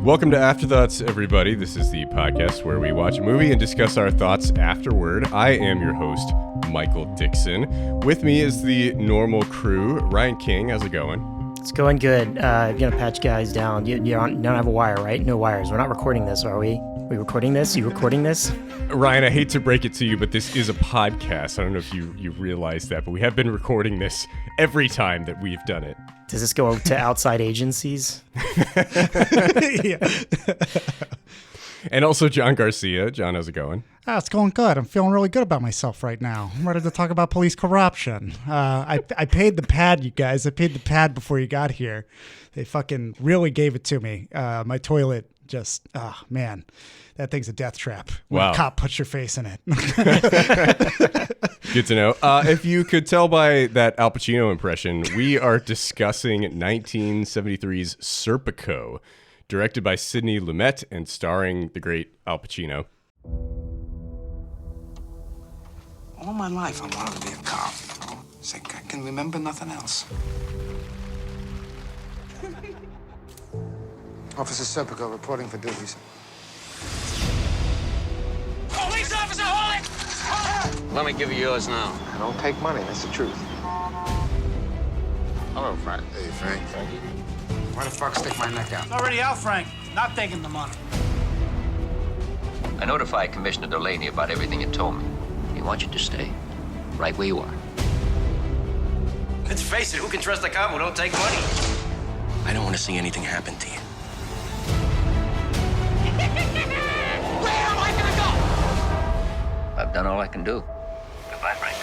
Welcome to Afterthoughts, everybody. This is the podcast where we watch a movie and discuss our thoughts afterward. I am your host, Michael Dixon. With me is the normal crew. Ryan King, how's it going? It's going good. Gonna patch guys down. You don't have a wire, right? No wires. We're not recording this, are we? We recording this? You recording this? Ryan, I hate to break it to you, but this is a podcast. I don't know if you realize that, but we have been recording this every time that we've done it. Does this go to outside agencies? Yeah. And also John Garcia. John, how's it going? It's going good. I'm feeling really good about myself right now. I'm ready to talk about police corruption. I paid the pad, you guys. I paid the pad before you got here. They fucking really gave it to me. My toilet just, man, that thing's a death trap. When Wow. a cop puts your face in it. Good to know. If you could tell by that Al Pacino impression, we are discussing 1973's Serpico, directed by Sidney Lumet and starring the great Al Pacino. All my life, I wanted to be a cop. It's like I can remember nothing else. Officer Serpico reporting for duty. Police officer, hold it! Let me give you yours now. I don't take money, that's the truth. Hello, Frank. Hey, Frank. Why the fuck stick my neck out? Already out, Frank. Not taking the money. I notified Commissioner Delaney about everything you told me. He wants you to stay right where you are. Let's face it, who can trust a cop who don't take money? I don't want to see anything happen to you. Where am I gonna go? I've done all I can do. Goodbye, Frank.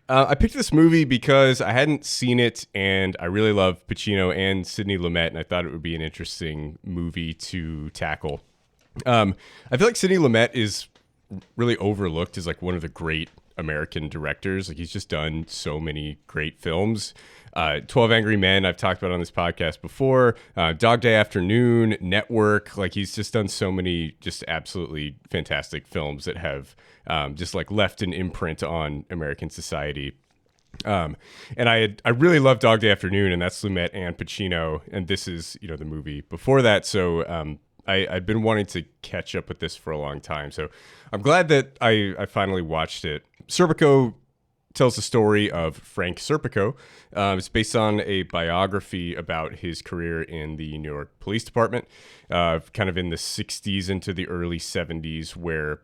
I picked this movie because I hadn't seen it, and I really love Pacino and Sidney Lumet, and I thought it would be an interesting movie to tackle. I feel like Sidney Lumet is really overlooked as like one of the great American directors. Like he's just done so many great films. 12 Angry Men, I've talked about on this podcast before. Dog Day Afternoon, Network. Like he's just done so many just absolutely fantastic films that have just like left an imprint on American society. And I really love Dog Day Afternoon, and that's Lumet and Pacino, and this is the movie before that. So I'd been wanting to catch up with this for a long time. So I'm glad that I finally watched it. Serpico tells the story of Frank Serpico. It's based on a biography about his career in the New York Police Department, kind of in the 60s into the early 70s, where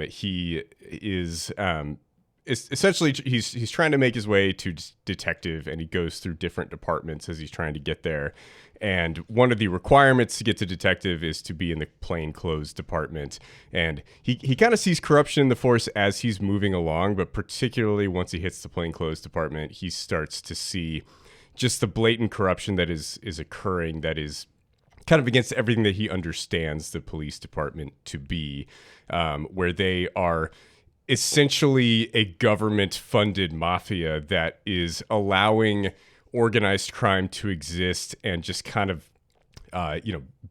he is essentially he's trying to make his way to detective, and he goes through different departments as he's trying to get there. And one of the requirements to get to detective is to be in the plainclothes department. And he kind of sees corruption in the force as he's moving along, but particularly once he hits the plainclothes department, he starts to see just the blatant corruption that is occurring, that is kind of against everything that he understands the police department to be, where they are essentially a government-funded mafia that is allowing organized crime to exist and just kind of,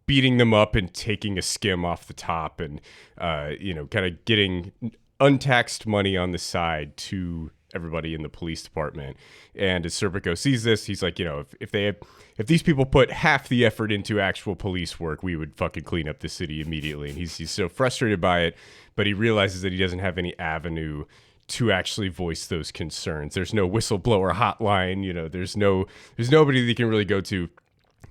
beating them up and taking a skim off the top and, kind of getting untaxed money on the side to everybody in the police department. And as Serpico sees this, he's like, if these people put half the effort into actual police work, we would fucking clean up the city immediately. And he's so frustrated by it, but he realizes that he doesn't have any avenue to actually voice those concerns. There's no whistleblower hotline, there's nobody that you can really go to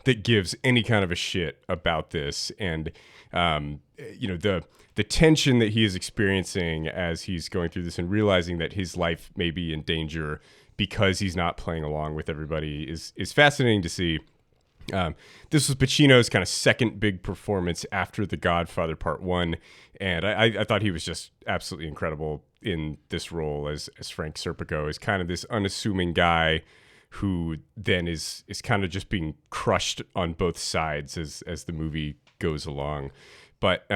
that gives any kind of a shit about this. And the tension that he is experiencing as he's going through this and realizing that his life may be in danger because he's not playing along with everybody is fascinating to see. This was Pacino's kind of second big performance after The Godfather Part 1, and I thought he was just absolutely incredible in this role as Frank Serpico, as kind of this unassuming guy who then is kind of just being crushed on both sides as the movie goes along. But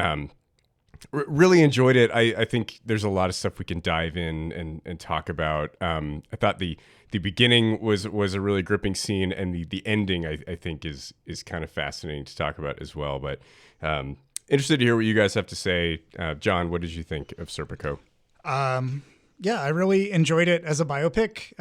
really enjoyed it. I think there's a lot of stuff we can dive in and talk about. I thought the beginning was a really gripping scene, and the ending I think is kind of fascinating to talk about as well. But interested to hear what you guys have to say. John, what did you think of Serpico? Yeah, I really enjoyed it as a biopic.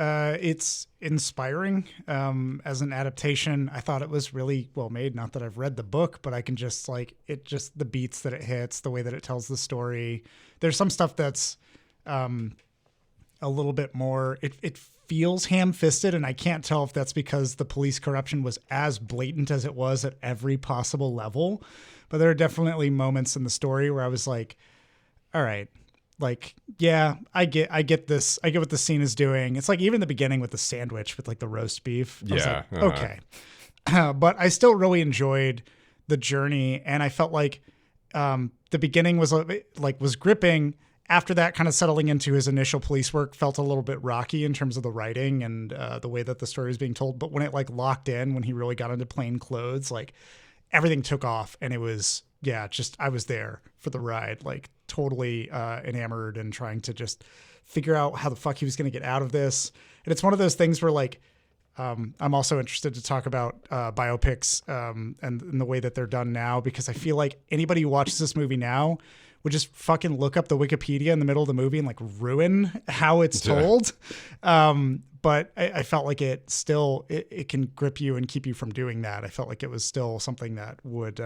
It's inspiring as an adaptation. I thought it was really well made. Not that I've read the book, but I can just the beats that it hits, the way that it tells the story. There's some stuff that's a little bit more, it feels ham-fisted, and I can't tell if that's because the police corruption was as blatant as it was at every possible level. But there are definitely moments in the story where I was like, all right, like, yeah, I get this. I get what the scene is doing. It's like even the beginning with the sandwich with like the roast beef. I was like, okay. But I still really enjoyed the journey. And I felt like the beginning was gripping. After that, kind of settling into his initial police work felt a little bit rocky in terms of the writing and the way that the story was being told. But when it like locked in, when he really got into plain clothes, like everything took off, and it was, I was there for the ride, like totally enamored and trying to just figure out how the fuck he was going to get out of this. And it's one of those things where like, I'm also interested to talk about biopics and the way that they're done now, because I feel like anybody who watches this movie now would just fucking look up the Wikipedia in the middle of the movie and like ruin how it's told. But I felt like it still, it can grip you and keep you from doing that. I felt like it was still something that would,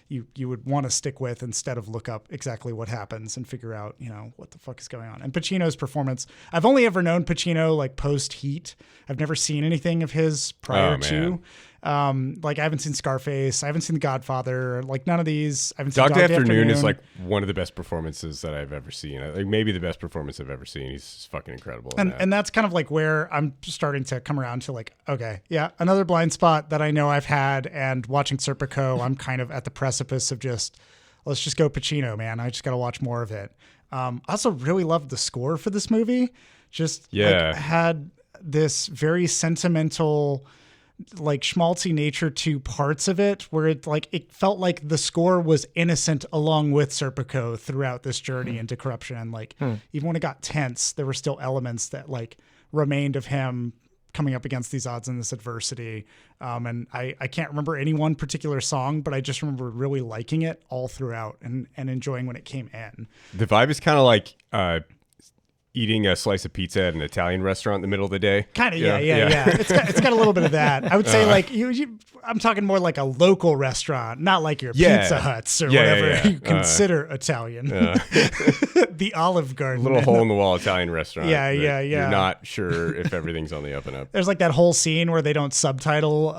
you would want to stick with instead of look up exactly what happens and figure out, what the fuck is going on. And Pacino's performance, I've only ever known Pacino like post Heat. I've never seen anything of his prior to. Like I haven't seen Scarface. I haven't seen The Godfather. Like none of these. I haven't seen Dog Day Afternoon is like one of the best performances that I've ever seen. Like maybe the best performance I've ever seen. He's fucking incredible. And that's kind of like where I'm starting to come around to like, okay, yeah, another blind spot that I know I've had. And watching Serpico, I'm kind of at the precipice of just, let's just go Pacino, man. I just got to watch more of it. I also really loved the score for this movie. Just like, had this very sentimental, like schmaltzy nature to parts of it, where it felt like the score was innocent along with Serpico throughout this journey into corruption. And like even when it got tense, there were still elements that like remained of him coming up against these odds and this adversity. And I can't remember any one particular song, but I just remember really liking it all throughout and enjoying when it came in. The vibe is kind of like eating a slice of pizza at an Italian restaurant in the middle of the day. Kind of, yeah. It's got a little bit of that. I would say like I'm talking more like a local restaurant, not like your Pizza Huts or whatever you consider Italian. The Olive Garden. Little hole in the wall Italian restaurant. Yeah. You're not sure if everything's on the up and up. There's like that whole scene where they don't subtitle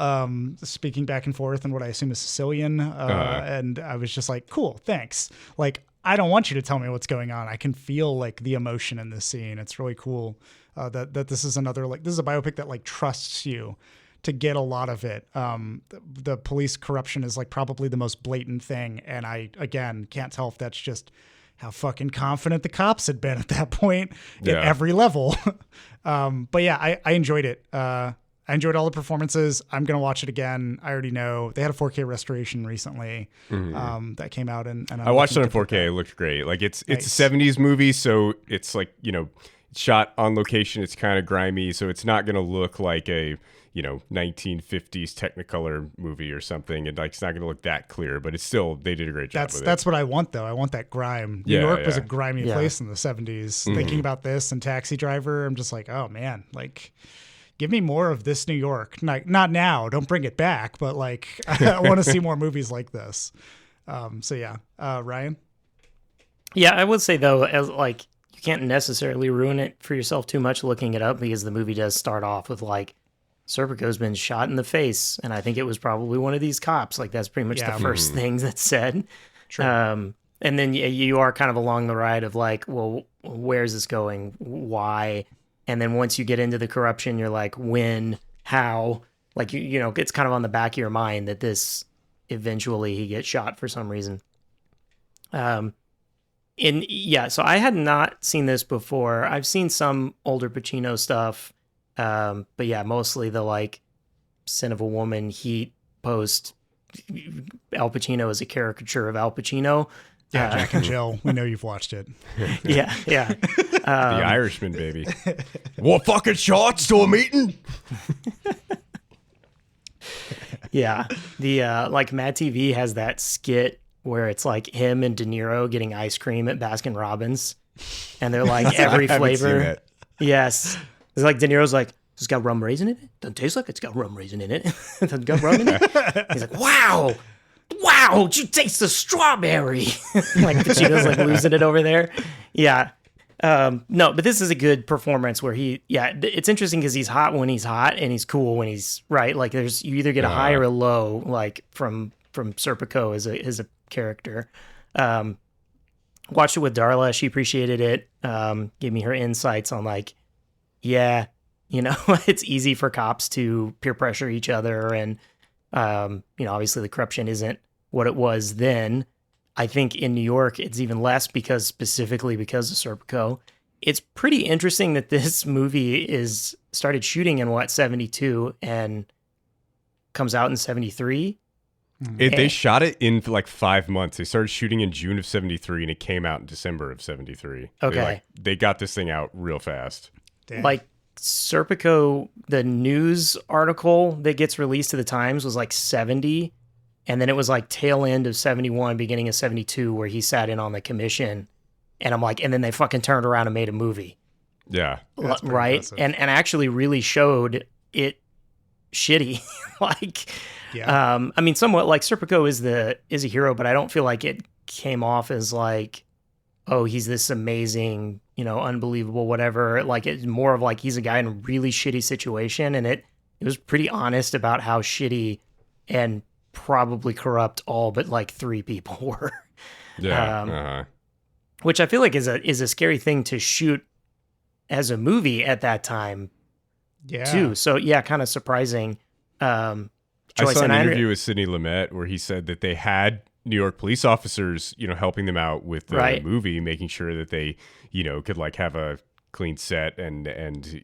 speaking back and forth in what I assume is Sicilian. And I was just like, cool, thanks. Like, I don't want you to tell me what's going on. I can feel like the emotion in this scene. It's really cool that this is another, like, this is a biopic that like trusts you to get a lot of it. The police corruption is like probably the most blatant thing. And I, again, can't tell if that's just how fucking confident the cops had been at that point at every level. But yeah, I enjoyed it. I enjoyed all the performances. I'm going to watch it again. I already know. They had a 4K restoration recently that came out. And I watched it in 4K. It looked great. Like it's a 70s movie, so it's like, shot on location. It's kind of grimy, so it's not going to look like a, 1950s Technicolor movie or something. And like it's not going to look that clear, but it's still, they did a great job with it. That's what I want, though. I want that grime. New York was a grimy place in the 70s. Thinking about this and Taxi Driver, I'm just like, oh, man, like, give me more of this New York. Not now. Don't bring it back. But like, I want to see more movies like this. So yeah, Ryan. Yeah, I would say though, as like you can't necessarily ruin it for yourself too much looking it up, because the movie does start off with like Serpico's been shot in the face, and I think it was probably one of these cops. Like that's pretty much the first thing that's said. True. And then you are kind of along the ride of like, well, where's this going? Why? And then once you get into the corruption, you're like, when, how, like, it's kind of on the back of your mind that this eventually he gets shot for some reason. So I had not seen this before. I've seen some older Pacino stuff. But yeah, mostly the like Sin of a Woman, Heat, post Al Pacino as a caricature of Al Pacino. Yeah, Jack and Jill. We know you've watched it. Yeah. The Irishman, baby. What fucking shots to a meeting? Yeah. The like Mad TV has that skit where it's like him and De Niro getting ice cream at Baskin Robbins. and they're like every I haven't seen flavor. that. Yes, it's like De Niro's like, it's got rum raisin in it. Doesn't taste like it's got rum raisin in it. It's got rum in it. He's like, wow, did you taste the strawberry? Like Pacino's like losing it over there. Yeah. No, but this is a good performance where it's interesting because he's hot when he's hot and he's cool when he's right. Like you either get a high or a low, like from Serpico as a character. Watched it with Darla. She appreciated it. Gave me her insights on like, yeah, it's easy for cops to peer pressure each other. And, obviously the corruption isn't what it was then. I think in New York, it's even less specifically because of Serpico. It's pretty interesting that this movie started shooting in 72 and comes out in 73. They shot it in like 5 months. They started shooting in June of 73 and it came out in December of 73. Okay. They got this thing out real fast. Damn. Like Serpico, the news article that gets released to the Times was like 70. And then it was like tail end of 71, beginning of 72, where he sat in on the commission. And I'm like, and then they fucking turned around and made a movie. Yeah. Right. Impressive. And actually really showed it shitty. Like, Yeah. I mean, somewhat like Serpico is a hero, but I don't feel like it came off as like, oh, he's this amazing, unbelievable, whatever. Like it's more of like, he's a guy in a really shitty situation. And it was pretty honest about how shitty and probably corrupt all but like 3 people were. Yeah. Which I feel like is a scary thing to shoot as a movie at that time Yeah. too. So yeah, kind of surprising. I Choice. saw an And interview with Sidney Lumet where he said that they had New York police officers, helping them out with the Right. movie, making sure that they, could like have a clean set and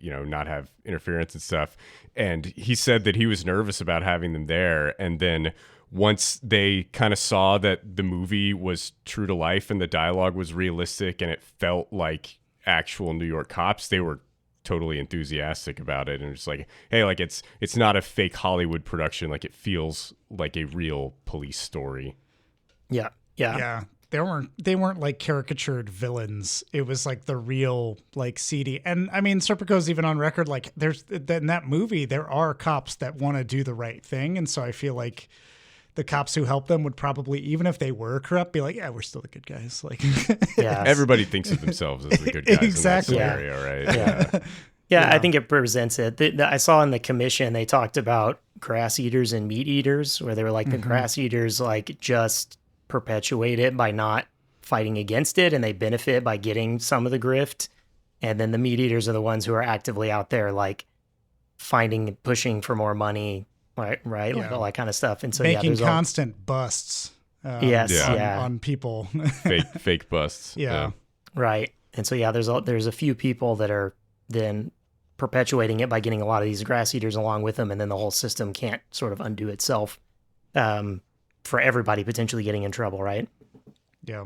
not have interference and stuff. And he said that he was nervous about having them there. And then once they kind of saw that the movie was true to life and the dialogue was realistic and it felt like actual New York cops, they were totally enthusiastic about it. And it's like, hey, like it's not a fake Hollywood production. Like it feels like a real police story. Yeah. Yeah. They weren't like caricatured villains. It was like the real like seedy. And I mean, Serpico's even on record. Like in that movie, there are cops that want to do the right thing. And so I feel like the cops who help them would probably, even if they were corrupt, be like, yeah, we're still the good guys. Like, Yeah. Everybody thinks of themselves as the good guys Exactly. in that scenario, right? Yeah. Yeah, I think it represents it. I saw in the commission, they talked about grass eaters and meat eaters, where they were like, the grass eaters like just perpetuate it by not fighting against it, and they benefit by getting some of the grift. And then the meat eaters are the ones who are actively out there like finding, pushing for more money, right? Like all that kind of stuff. And so making there's constant busts. Yes, yeah. On people. Fake busts. Yeah. right. And so there's a few people that are then perpetuating it by getting a lot of these grass eaters along with them, and then the whole system can't sort of undo itself for everybody potentially getting in trouble, right? Yeah.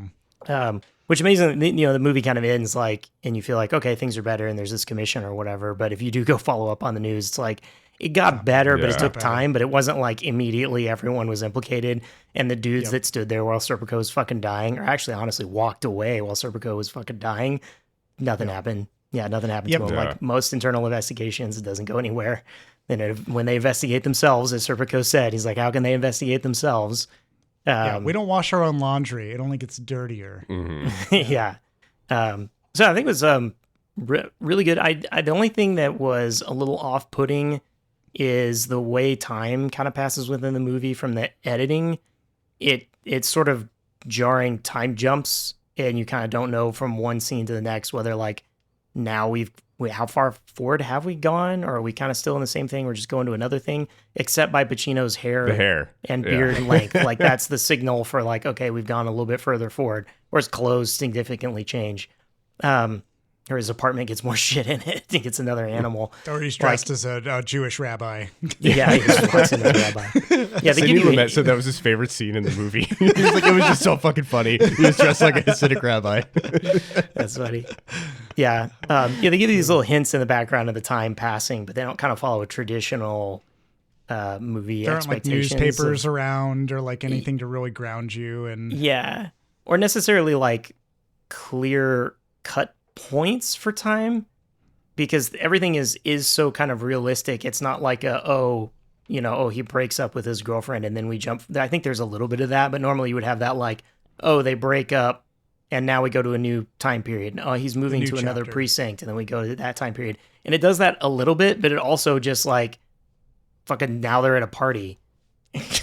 Which amazing, the movie kind of ends like, and you feel like, okay, things are better, and there's this commission or whatever. But if you do go follow up on the news, it's like it got better, but it took time. But it wasn't like immediately everyone was implicated, and the dudes that stood there while Serpico was fucking dying, or actually honestly walked away while Serpico was fucking dying, nothing happened. Yeah, nothing happened to them. Like most internal investigations, it doesn't go anywhere. Then when they investigate themselves, as Serpico said, he's like, how can they investigate themselves? We don't wash our own laundry. It only gets dirtier. Yeah. So I think it was really good. The only thing that was a little off-putting is the way time kind of passes within the movie from the editing. It's sort of jarring time jumps, and you kind of don't know from one scene to the next whether like now how far forward have we gone, or are we kind of still in the same thing? We're just going to another thing, except by Pacino's hair, and beard length. Like that's the signal for like, okay, we've gone a little bit further forward, or his clothes significantly change. Or his apartment gets more shit in it. He gets another animal. Or he's dressed as a Jewish rabbi. Yeah, he's dressed as a rabbi. Yeah, they Sidney give you Lumet said that was his favorite scene in the movie. He was like, it was just so fucking funny. He was dressed like a Hasidic rabbi. That's funny. Yeah. They give you these little hints in the background of the time passing, but they don't kind of follow a traditional movie There aren't like expectations. newspapers around or like anything to really ground you. And Yeah. Or necessarily like clear cut points for time because everything is so kind of realistic. It's not like he breaks up with his girlfriend and then we jump. I think there's a little bit of that, but normally you would have that like, oh, they break up and now we go to a new time period. Oh, he's moving to another precinct and then we go to that time period. And it does that a little bit, but it also just like fucking now they're at a party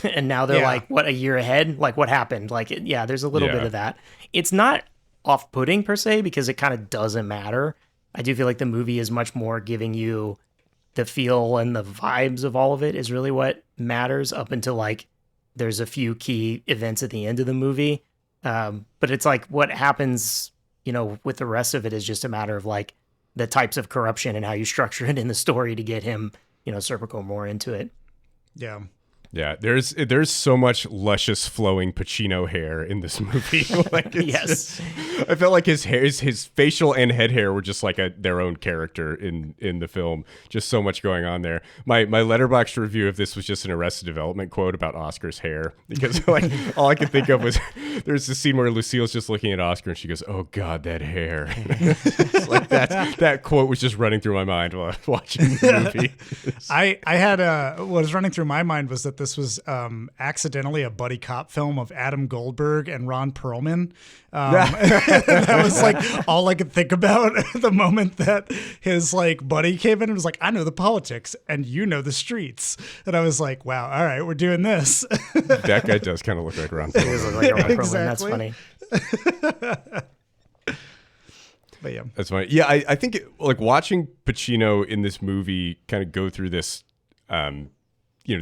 and now they're like, what, a year ahead? Like what happened? Like, there's a little bit of that. It's not off-putting per se because it kind of doesn't matter. I do feel like the movie is much more giving you the feel and the vibes of all of it is really what matters up until like there's a few key events at the end of the movie. But it's like what happens, with the rest of it is just a matter of like the types of corruption and how you structure it in the story to get him, Serpico more into it. Yeah. Yeah, there's so much luscious flowing Pacino hair in this movie. Like yes, I felt like his hair, his facial and head hair were just like their own character in the film. Just so much going on there. My Letterboxd review of this was just an Arrested Development quote about Oscar's hair because like all I could think of was there's this scene where Lucille's just looking at Oscar and she goes, "Oh God, that hair." Like that quote was just running through my mind while I was watching the movie. I had what was running through my mind was that this was accidentally a buddy cop film of Adam Goldberg and Ron Perlman. That was like all I could think about the moment that his like buddy came in and was like, "I know the politics and you know the streets." And I was like, wow, all right, we're doing this. That guy does kind of look like Ron Perlman. He does look like Ron Perlman. Exactly. That's funny. But yeah, that's funny. Yeah, I think like watching Pacino in this movie kind of go through this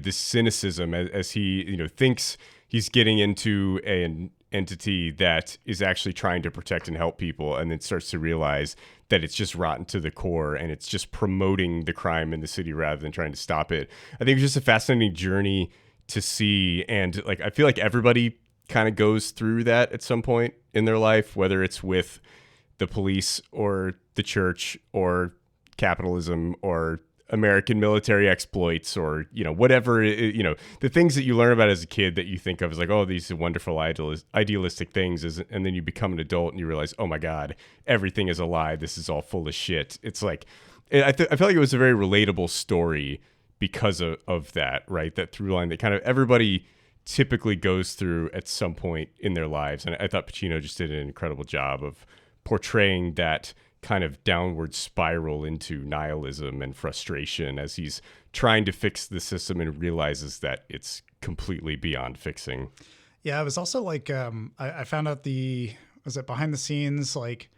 this cynicism as he, thinks he's getting into an entity that is actually trying to protect and help people, and then starts to realize that it's just rotten to the core and it's just promoting the crime in the city rather than trying to stop it. I think it's just a fascinating journey to see, and like I feel like everybody kind of goes through that at some point in their life, whether it's with the police or the church or capitalism or American military exploits or, whatever, the things that you learn about as a kid that you think of as like, oh, these are wonderful idealistic things. And then you become an adult and you realize, oh my God, everything is a lie. This is all full of shit. It's like, I feel like it was a very relatable story because of that, right? That through line that kind of everybody typically goes through at some point in their lives. And I thought Pacino just did an incredible job of portraying that kind of downward spiral into nihilism and frustration as he's trying to fix the system and realizes that it's completely beyond fixing. Yeah, it was also like I found out was it behind the scenes, like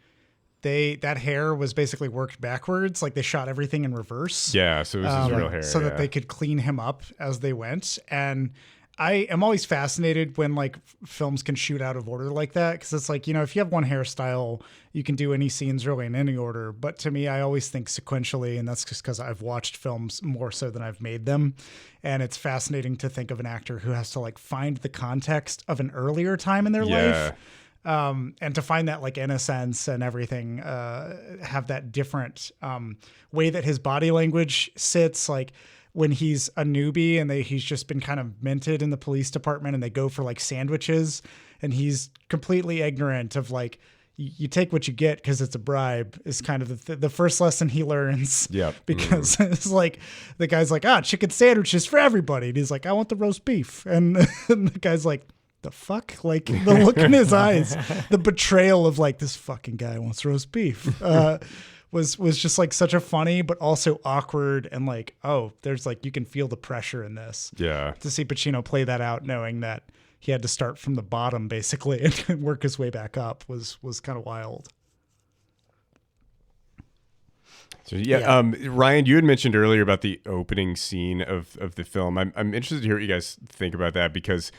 that hair was basically worked backwards, like they shot everything in reverse. Yeah, so it was his real hair. So that they could clean him up as they went. And I am always fascinated when like films can shoot out of order like that, because it's like, if you have one hairstyle, you can do any scenes really in any order. But to me, I always think sequentially, and that's just because I've watched films more so than I've made them. And it's fascinating to think of an actor who has to like find the context of an earlier time in their life. And to find that like innocence and everything, have that different way that his body language sits, like when he's a newbie and he's just been kind of minted in the police department and they go for like sandwiches and he's completely ignorant of like, you take what you get because it's a bribe is kind of the first lesson he learns. Yeah. Because it's like, the guy's like, chicken sandwiches for everybody. And he's like, I want the roast beef. And the guy's like, the fuck? Like the look in his eyes, the betrayal of like, this fucking guy wants roast beef. Was just like such a funny, but also awkward and like, oh, there's like, you can feel the pressure in this. Yeah. To see Pacino play that out, knowing that he had to start from the bottom basically and work his way back up was kind of wild. So Ryan, you had mentioned earlier about the opening scene of the film. I'm interested to hear what you guys think about that, because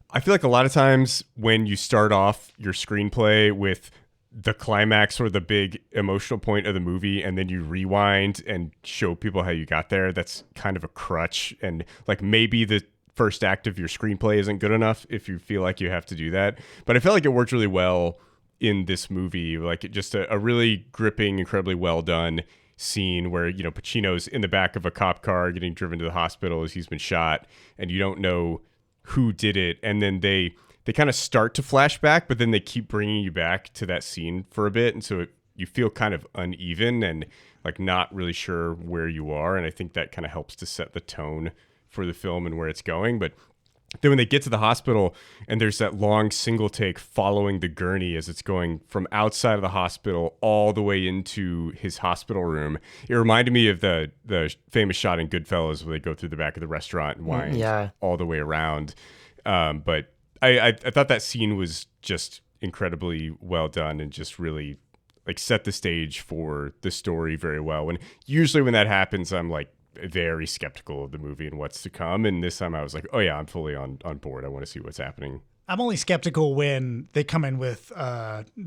I feel like a lot of times when you start off your screenplay with the climax or the big emotional point of the movie and then you rewind and show people how you got there, that's kind of a crutch. And like maybe the first act of your screenplay isn't good enough if you feel like you have to do that. But I felt like it worked really well in this movie, like just a really gripping, incredibly well done scene where, Pacino's in the back of a cop car getting driven to the hospital as he's been shot and you don't know who did it. And then they kind of start to flashback, but then they keep bringing you back to that scene for a bit. And so you feel kind of uneven and like not really sure where you are. And I think that kind of helps to set the tone for the film and where it's going. But then when they get to the hospital and there's that long single take following the gurney as it's going from outside of the hospital all the way into his hospital room, it reminded me of the famous shot in Goodfellas where they go through the back of the restaurant and wind all the way around. But I thought that scene was just incredibly well done and just really like set the stage for the story very well. And usually when that happens, I'm like very skeptical of the movie and what's to come. And this time I was like, oh yeah, I'm fully on board. I want to see what's happening. I'm only skeptical when they come in with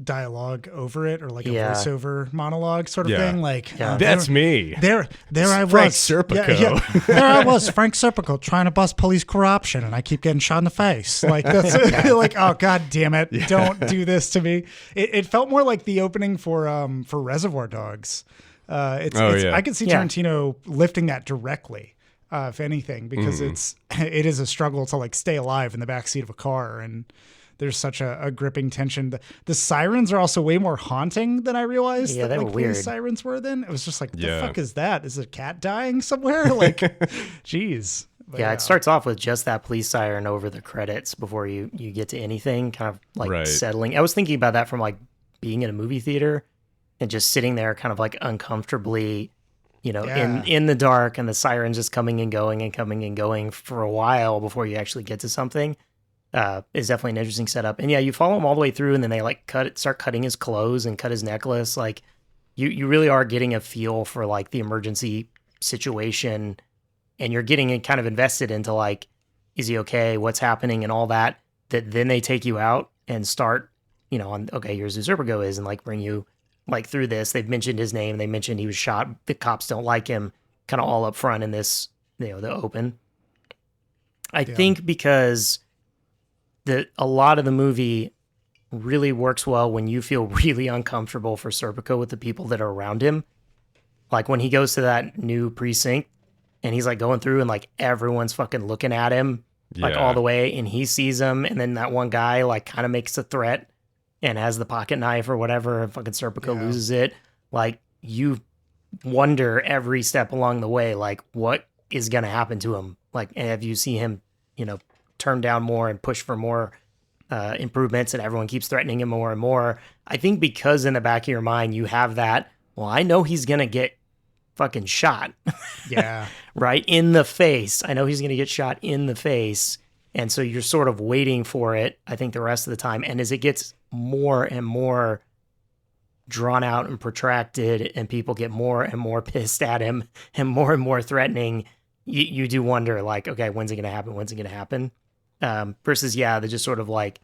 dialogue over it or like a voiceover monologue sort of thing. Like that's me. There I was. Frank Serpico. Yeah. There I was, Frank Serpico, trying to bust police corruption, and I keep getting shot in the face. Like that's like, oh god damn it, don't do this to me. It felt more like the opening for Reservoir Dogs. I could see Tarantino lifting that directly. If anything, because it is a struggle to like stay alive in the backseat of a car, and there's such a gripping tension. The sirens are also way more haunting than I realized. Yeah, that, they like, were weird. Sirens were then. It was just like, the fuck is that? Is a cat dying somewhere? Like, jeez. But it starts off with just that police siren over the credits before you get to anything, kind of like settling. I was thinking about that from like being in a movie theater and just sitting there kind of like uncomfortably, in the dark, and the sirens just coming and going for a while before you actually get to something, is definitely an interesting setup. And you follow him all the way through, and then they like start cutting his clothes and cut his necklace. Like you really are getting a feel for like the emergency situation, and you're getting kind of invested into like, is he okay? What's happening and all that. That then they take you out and start, on okay, here's who Serpico is, and like bring you like through this. They've mentioned his name. They mentioned he was shot. The cops don't like him, kind of all up front in this, the open. I think because a lot of the movie really works well when you feel really uncomfortable for Serpico with the people that are around him. Like when he goes to that new precinct and he's like going through and like everyone's fucking looking at him like all the way, and he sees him, and then that one guy like kind of makes a threat and has the pocket knife or whatever, and fucking Serpico loses it. Like, you wonder every step along the way, like, what is going to happen to him? Like, and if you see him, turn down more and push for more improvements, and everyone keeps threatening him more and more, I think because in the back of your mind, you have that, well, I know he's going to get fucking shot. Yeah. Right? In the face. I know he's going to get shot in the face. And so you're sort of waiting for it, I think, the rest of the time. And as it gets more and more drawn out and protracted, and people get more and more pissed at him and more threatening, you do wonder, like, okay, when's it going to happen? When's it going to happen? Versus, they're just sort of like,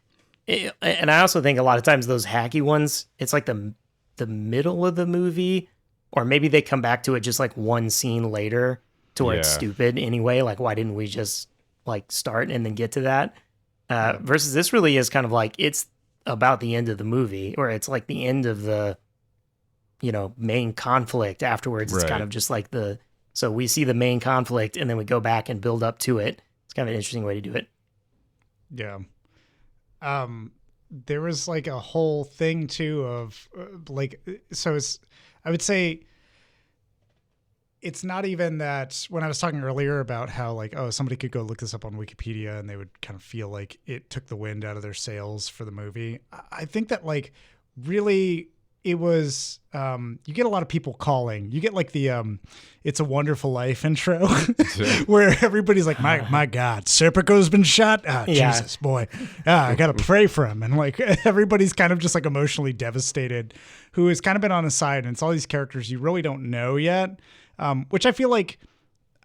and I also think a lot of times those hacky ones, it's like the middle of the movie, or maybe they come back to it just like one scene later to where it's stupid anyway. Like, why didn't we just like start and then get to that? Versus this really is kind of like, it's about the end of the movie, or it's like the end of the, main conflict afterwards. It's kind of just like so we see the main conflict and then we go back and build up to it. It's kind of an interesting way to do it. Yeah. There was like a whole thing too of I would say it's not even that, when I was talking earlier about how like, oh, somebody could go look this up on Wikipedia and they would kind of feel like it took the wind out of their sails for the movie. I think that like really it was, you get a lot of people calling. You get like the It's a Wonderful Life intro where everybody's like, my God, Serpico's been shot? Jesus, boy. I got to pray for him. And like everybody's kind of just like emotionally devastated, who has kind of been on his side. And it's all these characters you really don't know yet, which I feel like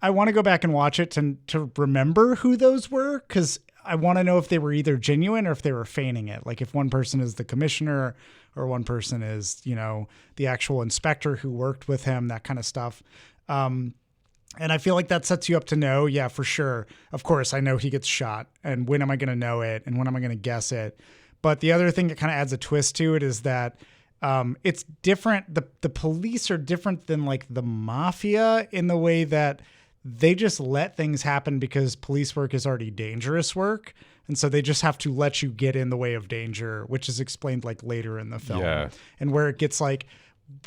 I want to go back and watch it to remember who those were, because I want to know if they were either genuine or if they were feigning it. Like if one person is the commissioner or one person is, the actual inspector who worked with him, that kind of stuff. And I feel like that sets you up to know, for sure. Of course, I know he gets shot, and when am I going to know it? And when am I going to guess it? But the other thing that kind of adds a twist to it is that it's different. The police are different than like the mafia in the way that they just let things happen because police work is already dangerous work. And so they just have to let you get in the way of danger, which is explained like later in the film. Yeah. And where it gets like,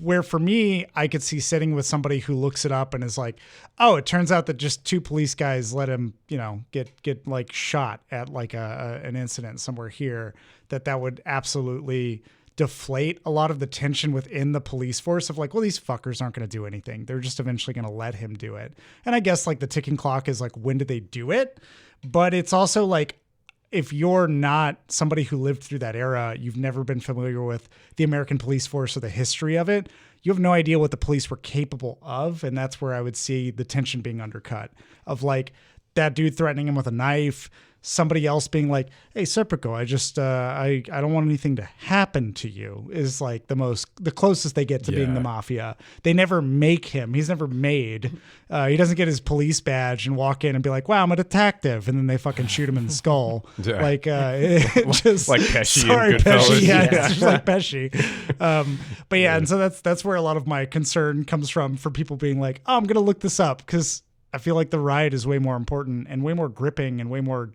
where for me, I could see sitting with somebody who looks it up and is like, oh, it turns out that just 2 police guys let him, get like shot at like an incident somewhere here, that would absolutely deflate a lot of the tension within the police force of like, well, these fuckers aren't going to do anything. They're just eventually going to let him do it. And I guess like the ticking clock is like, when do they do it? But it's also like, if you're not somebody who lived through that era, you've never been familiar with the American police force or the history of it, you have no idea what the police were capable of. And that's where I would see the tension being undercut of like that dude threatening him with a knife, somebody else being like, hey, Serpico, I don't want anything to happen to you, is like the closest they get to being the mafia. They never make him. He's never made. He doesn't get his police badge and walk in and be like, wow, I'm a detective. And then they fucking shoot him in the skull. Like, just like Pesci sorry, and Goodfellas. Pesci. Yeah, it's just like Pesci. But yeah, and so that's where a lot of my concern comes from for people being like, oh, I'm going to look this up because I feel like the ride is way more important and way more gripping and way more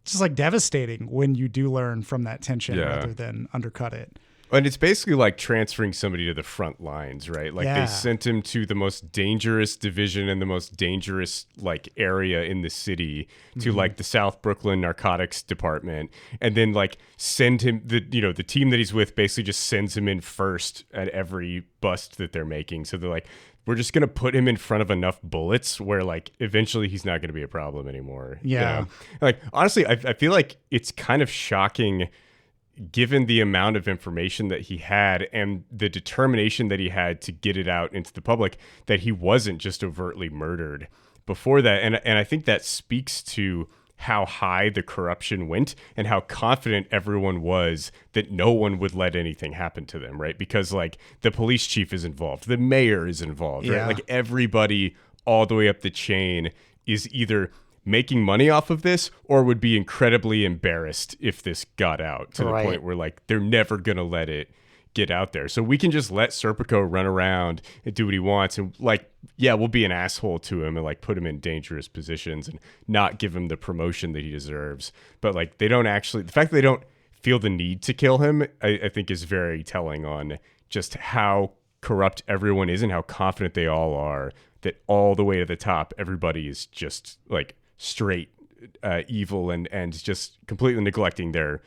just like devastating when you do learn from that tension rather than undercut it. And it's basically like transferring somebody to the front lines, right? Like they sent him to the most dangerous division and the most dangerous like area in the city to like the South Brooklyn narcotics department, and then like send him the team that he's with basically just sends him in first at every bust that they're making. So they're like, we're just going to put him in front of enough bullets where like eventually he's not going to be a problem anymore. Yeah. Like honestly, I feel like it's kind of shocking given the amount of information that he had and the determination that he had to get it out into the public, that he wasn't just overtly murdered before that. And I think that speaks to how high the corruption went and how confident everyone was that no one would let anything happen to them, right? Because like the police chief is involved, the mayor is involved, right? Like everybody all the way up the chain is either making money off of this or would be incredibly embarrassed if this got out to the point where like they're never going to let it get out there. So we can just let Serpico run around and do what he wants, and like, yeah, we'll be an asshole to him and like put him in dangerous positions and not give him the promotion that he deserves. But like they don't actually, the fact that they don't feel the need to kill him, I think is very telling on just how corrupt everyone is and how confident they all are that all the way to the top, everybody is just like straight evil and just completely neglecting their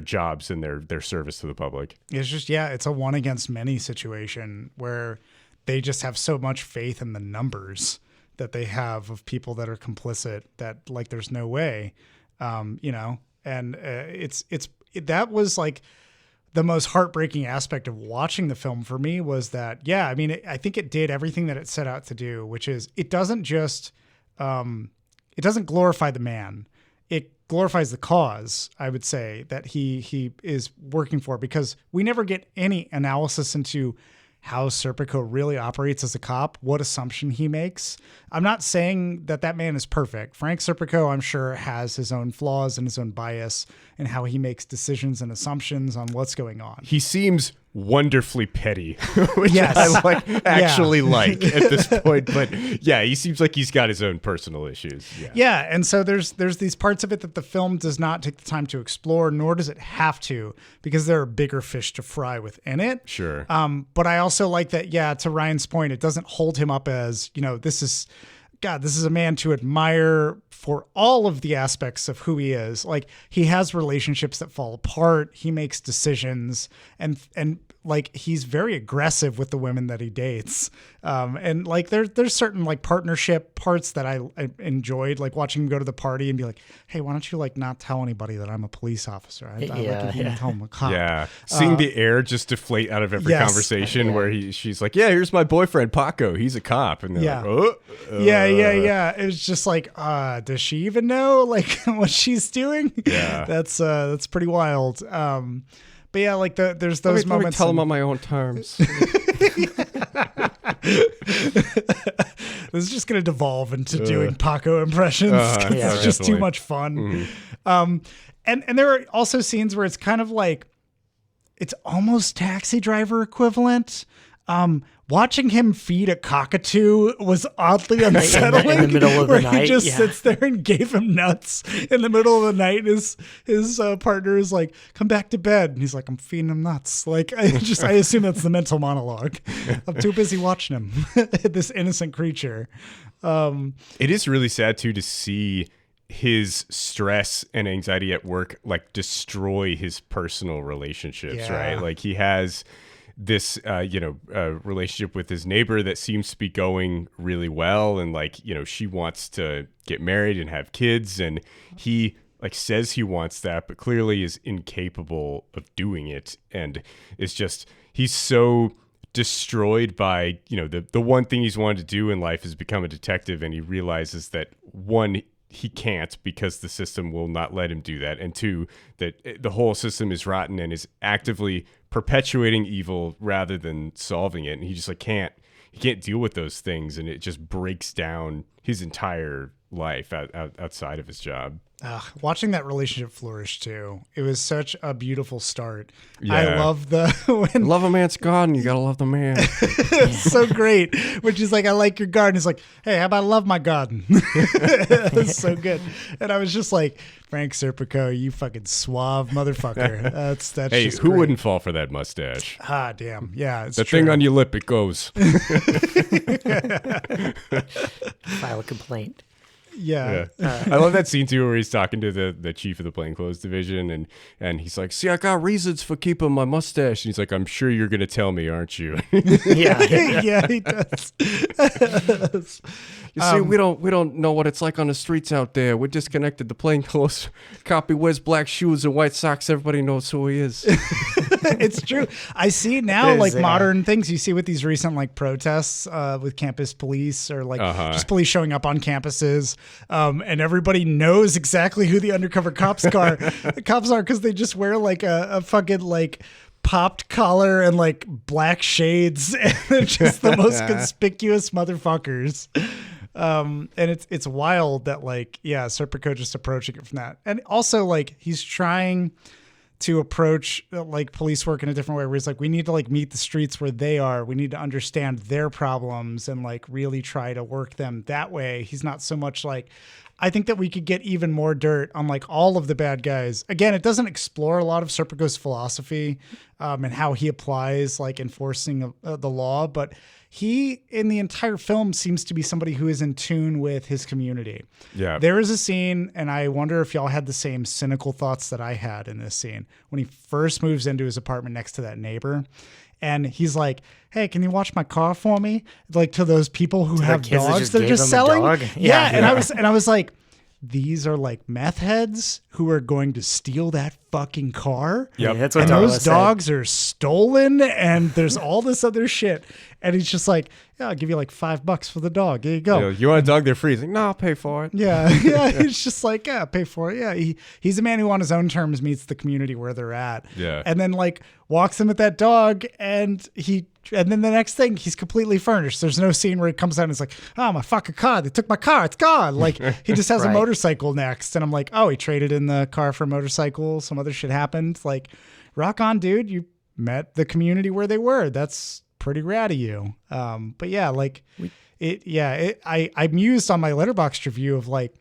jobs and their service to the public. It's just, it's a one against many situation where they just have so much faith in the numbers that they have of people that are complicit that like there's no way, and that was like the most heartbreaking aspect of watching the film for me was that, I think it did everything that it set out to do, which is it doesn't just, it doesn't glorify the man. It glorifies the cause, I would say, that he is working for, because we never get any analysis into how Serpico really operates as a cop, what assumption he makes. I'm not saying that man is perfect. Frank Serpico, I'm sure, has his own flaws and his own bias in how he makes decisions and assumptions on what's going on. He seems wonderfully petty, which I like at this point. But yeah, he seems like he's got his own personal issues. Yeah, and so there's these parts of it that the film does not take the time to explore, nor does it have to, because there are bigger fish to fry within it. Sure. But I also like that, to Ryan's point, it doesn't hold him up as, this is a man to admire for all of the aspects of who he is. Like, he has relationships that fall apart. He makes decisions and like he's very aggressive with the women that he dates. And like there's certain like partnership parts that I enjoyed, like watching him go to the party and be like, hey, why don't you like not tell anybody that I'm a police officer? I like if you tell him a cop. Yeah. Seeing the air just deflate out of every conversation where she's like, yeah, here's my boyfriend Paco. He's a cop. And they're like, oh. Yeah. It was just like, does she even know like what she's doing? Yeah. That's pretty wild. But yeah, like there's those moments. Let me tell them on my own terms. This is just going to devolve into doing Paco impressions. It's just too much fun. Mm-hmm. And there are also scenes where it's kind of like, it's almost Taxi Driver equivalent. watching him feed a cockatoo was oddly unsettling. in the middle of the where night, he just yeah. sits there and gave him nuts in the middle of the night. His partner is like, "Come back to bed," and he's like, "I'm feeding him nuts." Like I assume that's the mental monologue. I'm too busy watching him, this innocent creature. It is really sad too to see his stress and anxiety at work like destroy his personal relationships, Yeah. right? Like he has this relationship with his neighbor that seems to be going really well, and like, she wants to get married and have kids, and he like says he wants that but clearly is incapable of doing it, and it's just he's so destroyed by the one thing he's wanted to do in life is become a detective, and he realizes that one, he can't because the system will not let him do that, and two, that the whole system is rotten and is actively perpetuating evil rather than solving it, and he just like can't deal with those things, and it just breaks down his entire life outside of his job. Watching that relationship flourish too, it was such a beautiful start. Yeah. I love when Love a man's garden, you gotta love the man. it's so great, which is like, "I like your garden." He's like, "Hey, how about I love my garden?" It's so good. And I was just like, Frank Serpico, you fucking suave mother-fucker. That's Hey, just who great. wouldn't fall for that mustache? Ah, damn. Yeah, it's The true. thing on your lip, it goes. File a complaint. Yeah. I love that scene too where he's talking to the chief of the plainclothes division, and he's like, "See, I got reasons for keeping my mustache." And he's like, "I'm sure you're gonna tell me, aren't you?" Yeah. Yeah, he does. You see, we don't know what it's like on the streets out there. We're disconnected. The plainclothes cop, he wears black shoes and white socks. Everybody knows who he is. It's true. I see now, It is, like yeah. modern things you see with these recent like protests with campus police, or like just police showing up on campuses, and everybody knows exactly who the undercover cops are because they just wear like a fucking like popped collar and like black shades, and they're just the most conspicuous motherfuckers. And it's wild that like, yeah, Serpico just approaching it from that. And also like he's trying to approach like police work in a different way, where he's like, we need to like meet the streets where they are. We need to understand their problems and like really try to work them that way. He's not so much like, I think that we could get even more dirt on like all of the bad guys. Again, it doesn't explore a lot of Serpico's philosophy and how he applies like enforcing the law, but he in the entire film seems to be somebody who is in tune with his community. Yeah. There is a scene, and I wonder if y'all had the same cynical thoughts that I had in this scene, when he first moves into his apartment next to that neighbor. And he's like, "Hey, can you watch my car for me?" Like to those people who have kids that dogs just that are gave just them a selling. dog? Yeah. Yeah. And I was like, these are like meth heads who are going to steal that fucking car. Yep. Yeah, that's what And Darla those said. dogs are stolen, and there's all this other shit. And he's just like, "Yeah, I'll give you like $5 for the dog. Here you go." You want a dog? They're free. He's like, "No, I'll pay for it." Yeah, yeah. He's just like, "Yeah, pay for it." Yeah, he's a man who on his own terms meets the community where they're at. Yeah. And then like walks in with that dog, and then the next thing, he's completely furnished. There's no scene where he comes out and is like, "Oh, my fucking car. They took my car. It's gone." Like he just has a Right. motorcycle next. And I'm like, "Oh, he traded in the car for a motorcycle. Some other shit happened." Like, rock on, dude. You met the community where they were. That's pretty rad of you. But yeah, like I mused on my Letterboxd review of like,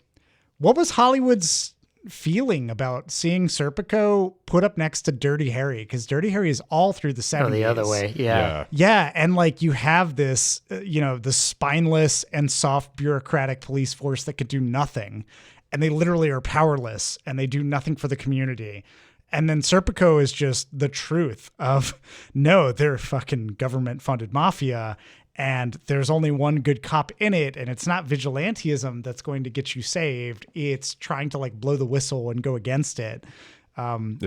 what was Hollywood's feeling about seeing Serpico put up next to Dirty Harry? Because Dirty Harry is all through the 70s. Oh, the other way. Yeah. Yeah, and like you have this, the spineless and soft bureaucratic police force that could do nothing, and they literally are powerless, and they do nothing for the community. And then Serpico is just the truth of, no, they're fucking government-funded mafia, and there's only one good cop in it, and it's not vigilantism that's going to get you saved. It's trying to like blow the whistle and go against it. And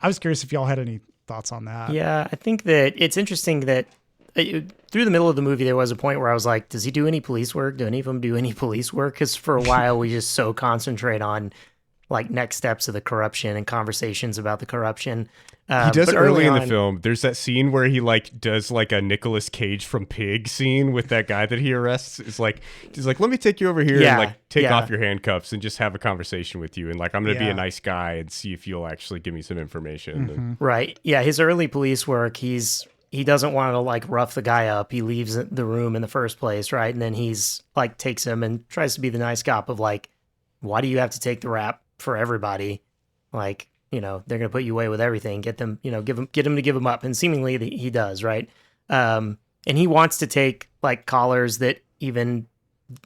I was curious if y'all had any thoughts on that. Yeah, I think that it's interesting that through the middle of the movie, there was a point where I was like, does he do any police work? Do any of them do any police work? Because for a while, we just so concentrate on like next steps of the corruption and conversations about the corruption. He does but early in the on- film. There's that scene where he like does like a Nicolas Cage from Pig scene with that guy that he arrests. It's like, he's like, "Let me take you over here Yeah, and like take yeah. off your handcuffs and just have a conversation with you. And like, I'm going to be Yeah. a nice guy and see if you'll actually give me some information." And Right. Yeah. His early police work, he's he doesn't want to like rough the guy up. He leaves the room in the first place, right? And then he's like takes him and tries to be the nice cop of like, why do you have to take the rap for everybody? Like, you know, they're gonna put you away with everything. Get them, you know, get him to give him up. And seemingly he does, right? And he wants to take like collars that even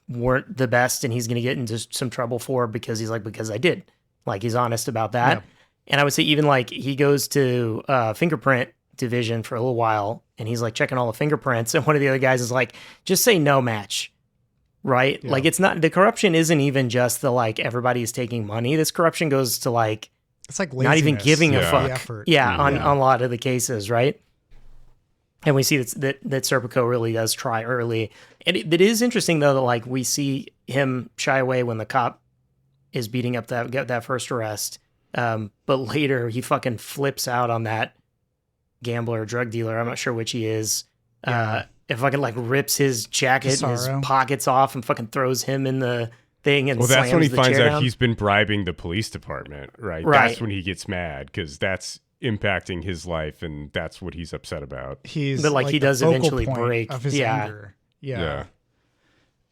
weren't the best, and he's gonna get into some trouble for because he's like, because I did. Like he's honest about that. Yeah. And I would say even like he goes to fingerprint division for a little while and he's like checking all the fingerprints, and one of the other guys is like, just say no match, right? Yeah. Like it's not, the corruption isn't even just the like everybody's taking money. This corruption goes to like, it's like not even giving a fuck. Effort. On a lot of the cases, right? And we see that Serpico really does try early. And it is interesting though that like we see him shy away when the cop is beating up that first arrest, but later he fucking flips out on that gambler or drug dealer, I'm not sure which he is. If fucking like rips his jacket and his pockets off and fucking throws him in the thing and that's when he finds out down. He's been bribing the police department, right? That's when he gets mad because that's impacting his life and that's what he's upset about. But like he does eventually break of his anger.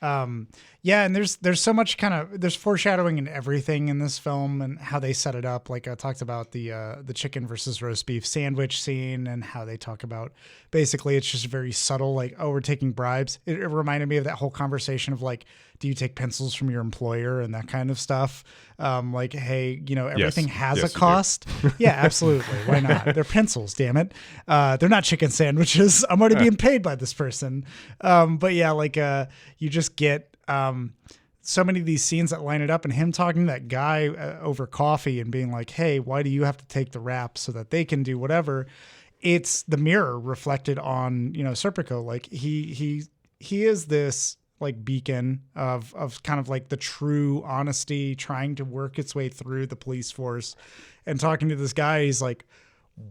And there's so much there's foreshadowing in everything in this film and how they set it up. Like I talked about the chicken versus roast beef sandwich scene and how they talk about basically it's just very subtle, like, oh, we're taking bribes. It reminded me of that whole conversation of like, do you take pencils from your employer and that kind of stuff? Like, hey, you know, everything has a cost. Yeah, absolutely. Why not? They're pencils, damn it. They're not chicken sandwiches. I'm already being paid by this person. But yeah, like you just get so many of these scenes that line it up and him talking to that guy over coffee and being like, hey, why do you have to take the rap so that they can do whatever? It's the mirror reflected on, you know, Serpico. Like he is this like beacon of kind of like the true honesty trying to work its way through the police force, and talking to this guy. He's like,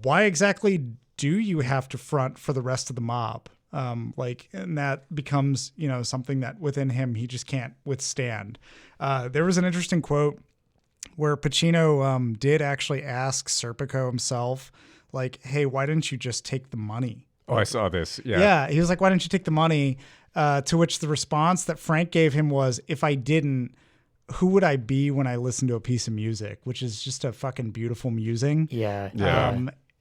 why exactly do you have to front for the rest of the mob? And that becomes, you know, something that within him, he just can't withstand. There was an interesting quote where Pacino, did actually ask Serpico himself, like, hey, why didn't you just take the money? Oh, I saw this. Yeah. Yeah. He was like, why didn't you take the money? To which the response that Frank gave him was, if I didn't, who would I be when I listen to a piece of music, which is just a fucking beautiful musing. Yeah.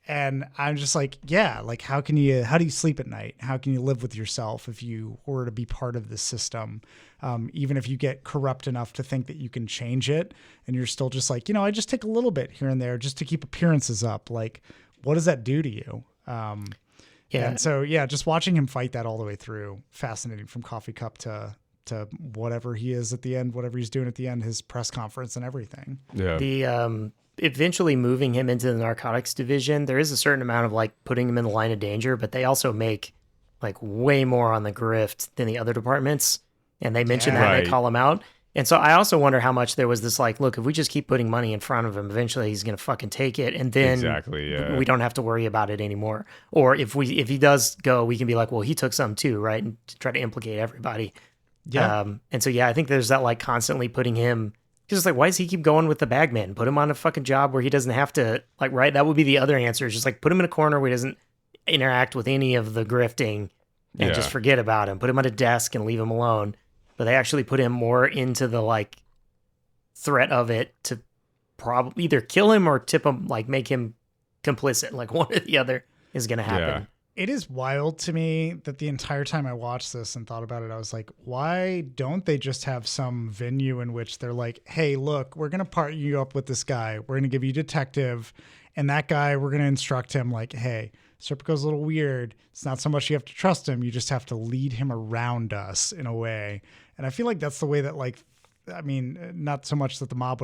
And I'm just like, yeah, like how do you sleep at night? How can you live with yourself if you were to be part of the system? Even if you get corrupt enough to think that you can change it and you're still just like, you know, I just take a little bit here and there just to keep appearances up. Like, what does that do to you? And so, yeah, just watching him fight that all the way through, fascinating, from coffee cup to whatever he is at the end, whatever he's doing at the end, his press conference and everything. Yeah. The eventually moving him into the narcotics division, there is a certain amount of like putting him in the line of danger, but they also make like way more on the grift than the other departments. And they mention that and they call him out. And so I also wonder how much there was this like, look, if we just keep putting money in front of him, eventually he's going to fucking take it. And then we don't have to worry about it anymore. Or if he does go, we can be like, well, he took some too, right? And to try to implicate everybody. Yeah. And so, yeah, I think there's that like constantly putting him, just like, why does he keep going with the bagman? Put him on a fucking job where he doesn't have to, like, right? That would be the other answer. Is just like put him in a corner where he doesn't interact with any of the grifting and just forget about him. Put him at a desk and leave him alone. But they actually put him more into the like threat of it to probably either kill him or tip him, like make him complicit. Like one or the other is going to happen. It is wild to me that the entire time I watched this and thought about it, I was like, why don't they just have some venue in which they're like, hey, look, we're going to partner you up with this guy. We're going to give you a detective. And that guy, we're going to instruct him like, hey, Serpico's a little weird. It's not so much you have to trust him. You just have to lead him around us in a way. And I feel like that's the way that, like, I mean, not so much that the mob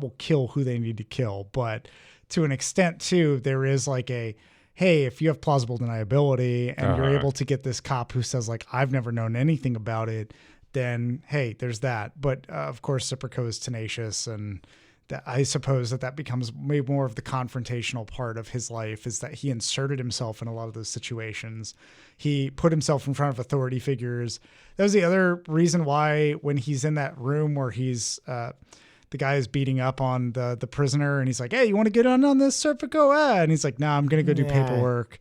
will kill who they need to kill, but to an extent too, there is like a, hey, if you have plausible deniability and you're able to get this cop who says like, I've never known anything about it, then hey, there's that. But of course, Serpico is tenacious, and that I suppose that becomes maybe more of the confrontational part of his life, is that he inserted himself in a lot of those situations. He put himself in front of authority figures. That was the other reason why when he's in that room where he's the guy is beating up on the prisoner, and he's like, hey, you want to get on this, Serpico? And he's like, no, I'm going to go do paperwork.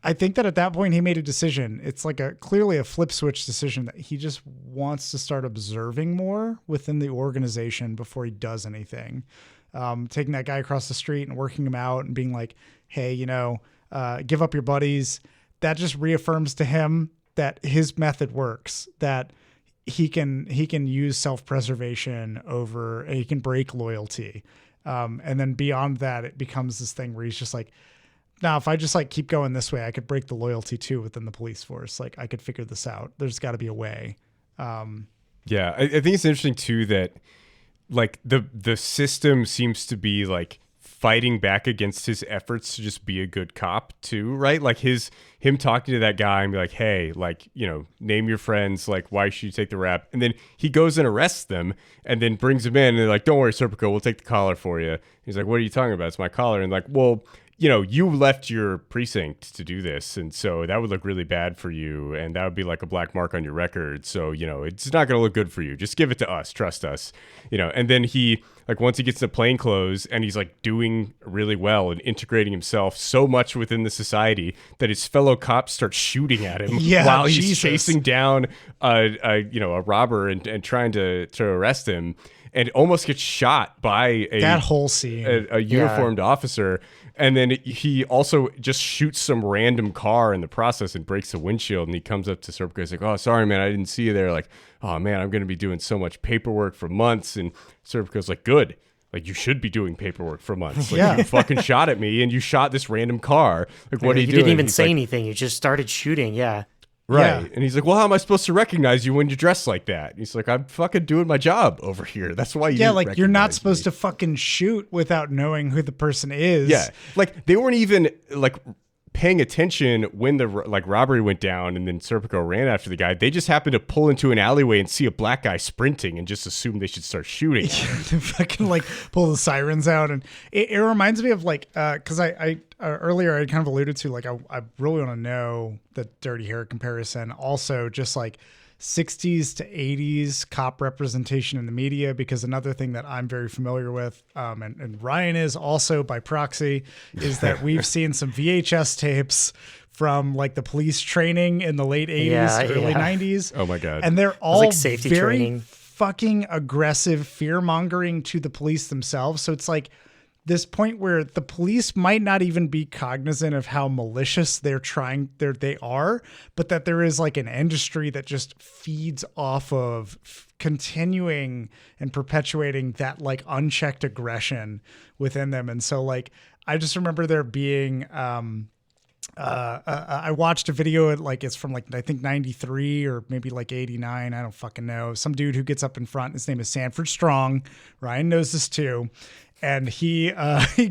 I think that at that point he made a decision. It's like clearly a flip switch decision that he just wants to start observing more within the organization before he does anything. Taking that guy across the street and working him out and being like, hey, give up your buddies. That just reaffirms to him that his method works, that he can use self-preservation over, he can break loyalty. And then beyond that, it becomes this thing where he's just like, now, if I just like keep going this way, I could break the loyalty too within the police force. Like I could figure this out. There's got to be a way. Yeah, I think it's interesting too that like the system seems to be like fighting back against his efforts to just be a good cop too, right? Like him talking to that guy and be like, hey, like, name your friends, like, why should you take the rap? And then he goes and arrests them and then brings them in and they're like, don't worry, Serpico, we'll take the collar for you. He's like, what are you talking about? It's my collar. And like, well, you left your precinct to do this, and so that would look really bad for you, and that would be like a black mark on your record. So, it's not going to look good for you. Just give it to us. Trust us. And then he, like, once he gets to plain clothes and he's like doing really well and integrating himself so much within the society that his fellow cops start shooting at him while he's chasing down a robber and trying to arrest him, and almost gets shot by that whole scene, a uniformed officer. And then he also just shoots some random car in the process and breaks the windshield. And he comes up to Serpico. He's like, oh, sorry, man, I didn't see you there. Like, oh, man, I'm going to be doing so much paperwork for months. And Serpico's like, good. Like, you should be doing paperwork for months. Like, you fucking shot at me and you shot this random car. Like, what are you doing? You didn't even say anything. You just started shooting. Yeah. Right. Yeah. And he's like, well, how am I supposed to recognize you when you're dressed like that? And he's like, I'm fucking doing my job over here. That's why you like you're not supposed to fucking shoot without knowing who the person is. Yeah. Like they weren't even like paying attention when the robbery went down and then Serpico ran after the guy. They just happened to pull into an alleyway and see a black guy sprinting and just assume they should start shooting. Fucking like pull the sirens out. And it reminds me of like, cause I earlier I kind of alluded to like, I really want to know the Dirty Harry comparison. Also just like 60s to 80s cop representation in the media, because another thing that I'm very familiar with, and Ryan is also by proxy, is that we've seen some VHS tapes from like the police training in the late 80s, early 90s. Oh my God. And they're all like safety very training. Fucking aggressive, fear-mongering to the police themselves. So it's like this point where the police might not even be cognizant of how malicious they are, but that there is like an industry that just feeds off of continuing and perpetuating that like unchecked aggression within them. And so like, I just remember there being, I watched a video, like it's from like, I think 93 or maybe like 89. I don't fucking know. Some dude who gets up in front, his name is Sanford Strong. Ryan knows this too. And he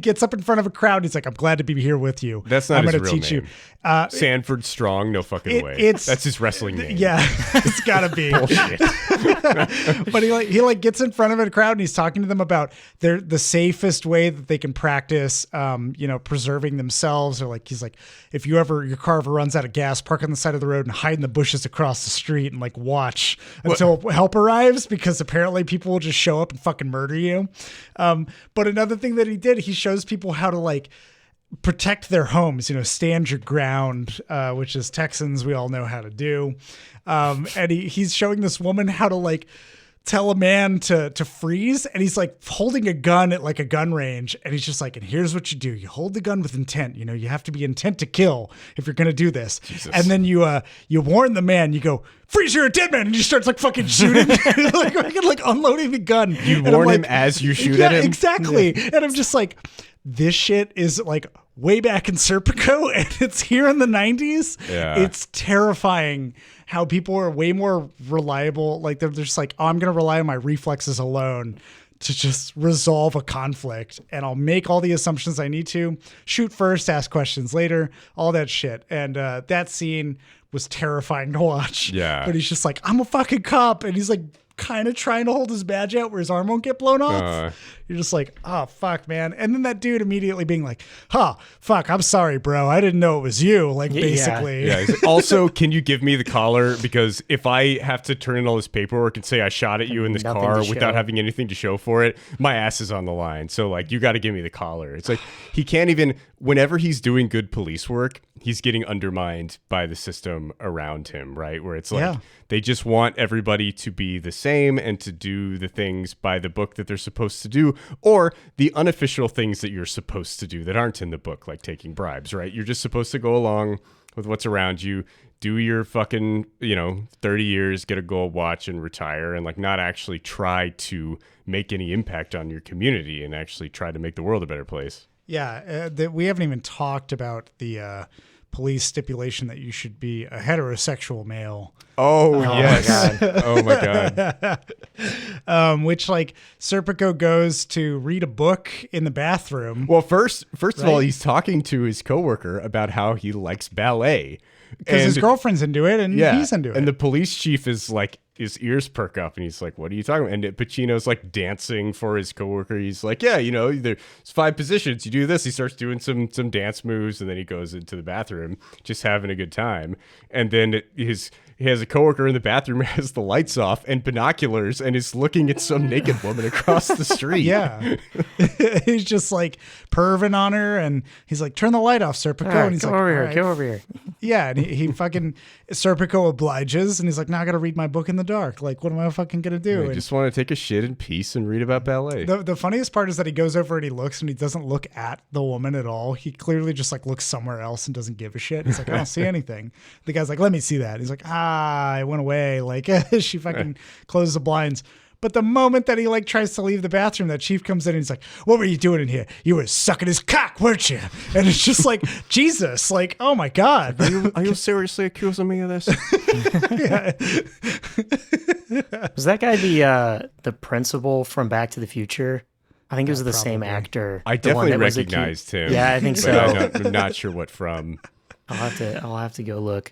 gets up in front of a crowd. He's like, I'm glad to be here with you. That's not I'm his gonna real teach name. You. Sanford Strong? No fucking way. That's his wrestling name. Yeah, it's gotta be. Bullshit. But he gets in front of a crowd and he's talking to them about the safest way that they can practice, preserving themselves. Or like, he's like, if your car ever runs out of gas, park on the side of the road and hide in the bushes across the street and like watch until help arrives, because apparently people will just show up and fucking murder you. But another thing that he did, he shows people how to like protect their homes, stand your ground, which is Texans, we all know how to do. And he's showing this woman how to like tell a man to freeze, and he's like holding a gun at like a gun range, and he's just like, and here's what you do: you hold the gun with intent. You have to be intent to kill if you're gonna do this. Jesus. And then you warn the man. You go, freeze, you're a dead man, and he starts like fucking shooting, like unloading the gun. You warn him as you shoot at him. Exactly. Yeah. And I'm just like, this shit is like way back in Serpico, and it's here in the 90s. Yeah. It's terrifying how people are way more reliable. Like they're just like, oh, I'm going to rely on my reflexes alone to just resolve a conflict, and I'll make all the assumptions I need to, shoot first, ask questions later, all that shit. And that scene was terrifying to watch. Yeah. But he's just like, I'm a fucking cop. And he's like kind of trying to hold his badge out where his arm won't get blown off. You're just like, oh, fuck, man. And then that dude immediately being like, fuck, I'm sorry, bro. I didn't know it was you. Like, basically. Yeah. He's like, also, can you give me the collar? Because if I have to turn in all this paperwork and say I shot at you in this car without having anything to show for it, my ass is on the line. So, like, you got to give me the collar. It's like he can't even, whenever he's doing good police work, he's getting undermined by the system around him, right? Where it's like they just want everybody to be the same and to do the things by the book that they're supposed to do, or the unofficial things that you're supposed to do that aren't in the book, like taking bribes, right? You're just supposed to go along with what's around you, do your fucking, 30 years, get a gold watch and retire, and like not actually try to make any impact on your community and actually try to make the world a better place. Yeah, we haven't even talked about the police stipulation that you should be a heterosexual male. Oh yes. Oh my God. Which like Serpico goes to read a book in the bathroom. Well, first of all, he's talking to his coworker about how he likes ballet. Because his girlfriend's into it and he's into it. And the police chief is like, his ears perk up and he's like, what are you talking about? And Pacino's like dancing for his coworker. He's like, yeah, there's 5 positions. You do this. He starts doing some dance moves and then he goes into the bathroom just having a good time. And then he has a coworker in the bathroom, has the lights off and binoculars and is looking at some naked woman across the street. Yeah. He's just like perving on her and he's like, turn the light off, Serpico. And he's Go over here. Yeah. And he fucking, Serpico obliges and he's like, now I got to read my book in the dark. Like, what am I fucking going to do? I just want to take a shit in peace and read about ballet. The funniest part is that he goes over and he looks and he doesn't look at the woman at all. He clearly just like looks somewhere else and doesn't give a shit. He's like, I don't see anything. The guy's like, let me see that. He's like, it went away. Like she fucking closes the blinds. But the moment that he like tries to leave the bathroom, that chief comes in and he's like, what were you doing in here? You were sucking his cock, weren't you? And it's just like, Jesus, like, oh my God. Are you seriously accusing me of this? Was that guy the principal from Back to the Future? I think it was the same actor. I definitely recognized him. Yeah, I think so. I'm not sure what from. I'll have to go look.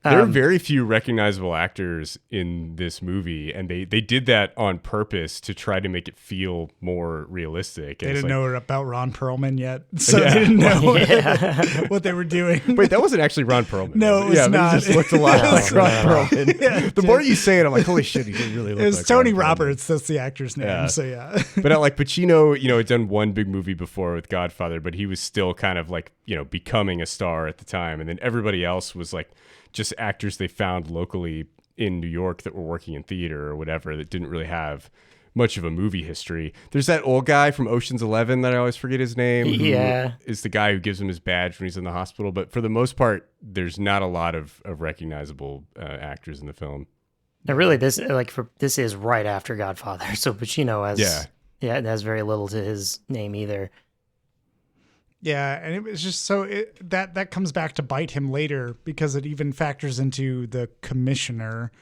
There are very few recognizable actors in this movie, and they did that on purpose to try to make it feel more realistic. They didn't know about Ron Perlman yet, so they didn't know what they were doing. Wait, that wasn't actually Ron Perlman. No, it was not. It just looked a lot like Ron Perlman. Yeah, the more you say it, I'm like, holy shit, he didn't really look like Ron Perlman. It was Tony Roberts, that's the actor's name, so yeah. But like Pacino, had done one big movie before with Godfather, but he was still kind of like, becoming a star at the time. And then everybody else was like, just actors they found locally in New York that were working in theater or whatever that didn't really have much of a movie history. There's that old guy from Ocean's 11 that I always forget his name. Yeah. Who is the guy who gives him his badge when he's in the hospital. But for the most part, there's not a lot of recognizable actors in the film. Now, really, this is right after Godfather. So Pacino it has very little to his name either. Yeah, and it was just so that comes back to bite him later because it even factors into the commissioner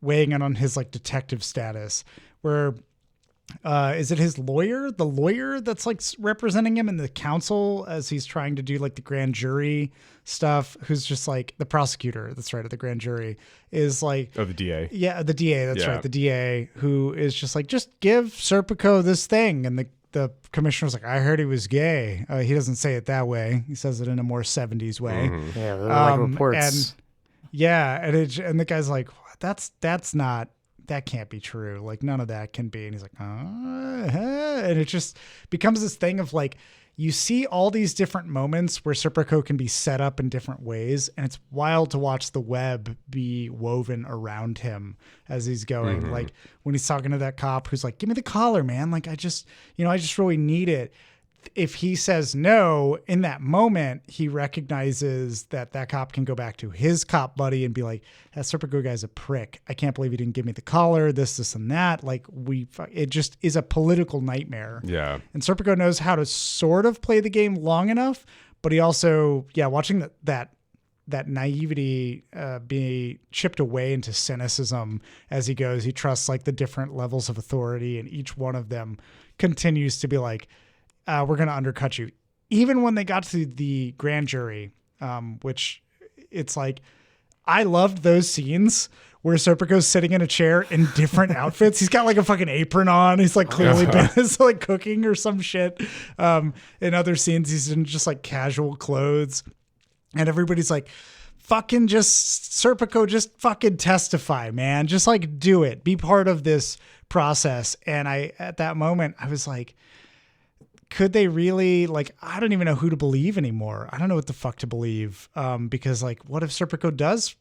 weighing in on his like detective status. Where is it his lawyer? The lawyer that's like representing him in the council as he's trying to do like the grand jury stuff. Who's just like the prosecutor? That's right, at the grand jury is like the DA. Yeah, the DA. That's right, the DA who is just like just give Serpico this thing, and the commissioner's like, I heard he was gay. He doesn't say it that way. He says it in a more 70s way. Mm-hmm. Yeah, they're like reports. And the guy's like, that's not, that can't be true. Like none of that can be. And he's like, and it just becomes this thing of like, you see all these different moments where Serpico can be set up in different ways, and it's wild to watch the web be woven around him as he's going. Mm-hmm. Like when he's talking to that cop who's like, give me the collar, man. Like I just really need it. If he says no, in that moment, he recognizes that cop can go back to his cop buddy and be like, that Serpico guy's a prick. I can't believe he didn't give me the collar, this, and that. Like it just is a political nightmare. Yeah. And Serpico knows how to sort of play the game long enough, but he also, watching that naivety be chipped away into cynicism as he goes. He trusts like the different levels of authority, and each one of them continues to be like, we're going to undercut you. Even when they got to the grand jury, which it's like, I loved those scenes where Serpico's sitting in a chair in different outfits. He's got like a fucking apron on. He's like clearly been like cooking or some shit. In other scenes, he's in just like casual clothes. And everybody's like, fucking just Serpico, just fucking testify, man. Just like do it. Be part of this process. And at that moment, I was like, could they really, like, I don't even know who to believe anymore. I don't know what the fuck to believe. Because like, what if Serpico does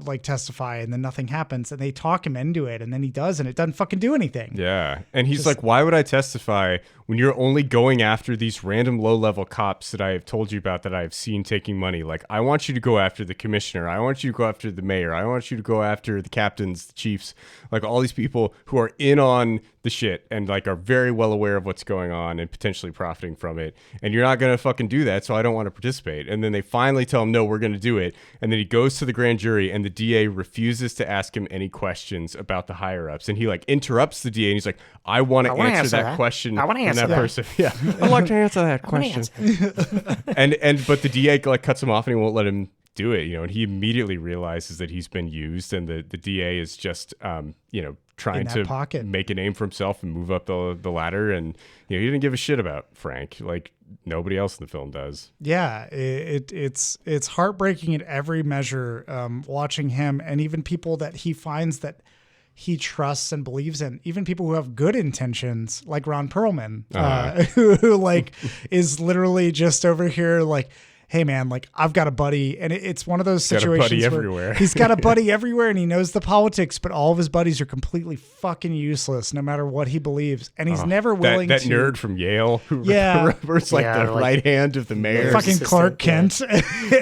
like testify and then nothing happens and they talk him into it and then he does and it doesn't fucking do anything. Yeah. And he's like, why would I testify when you're only going after these random low-level cops that I have told you about that I've seen taking money? Like, I want you to go after the commissioner. I want you to go after the mayor. I want you to go after the captains, the chiefs, like all these people who are in on the shit and like are very well aware of what's going on and potentially profiting from it. And you're not going to fucking do that, so I don't want to participate. And then they finally tell him, no, we're going to do it. And then he goes to the grand jury and the DA refuses to ask him any questions about the higher-ups. And he like interrupts the DA and he's like, I want to answer that question. I want to answer that person. Yeah. I'd like to answer that question. But the DA like cuts him off and he won't let him do it, you know, and he immediately realizes that he's been used and the DA is just, you know, trying to make a name for himself and move up the ladder. And, you know, he didn't give a shit about Frank like nobody else in the film does. Yeah, it's heartbreaking at every measure, watching him and even people that he finds that he trusts and believes in, even people who have good intentions, like Ron Perlman, who like is literally just over here like, hey man, like I've got a buddy, and it's one of those situations where he's got a buddy everywhere and he knows the politics, but all of his buddies are completely fucking useless no matter what he believes. And he's never willing that to. That nerd from Yale who remembers like the right hand of the mayor. Fucking Clark Kent.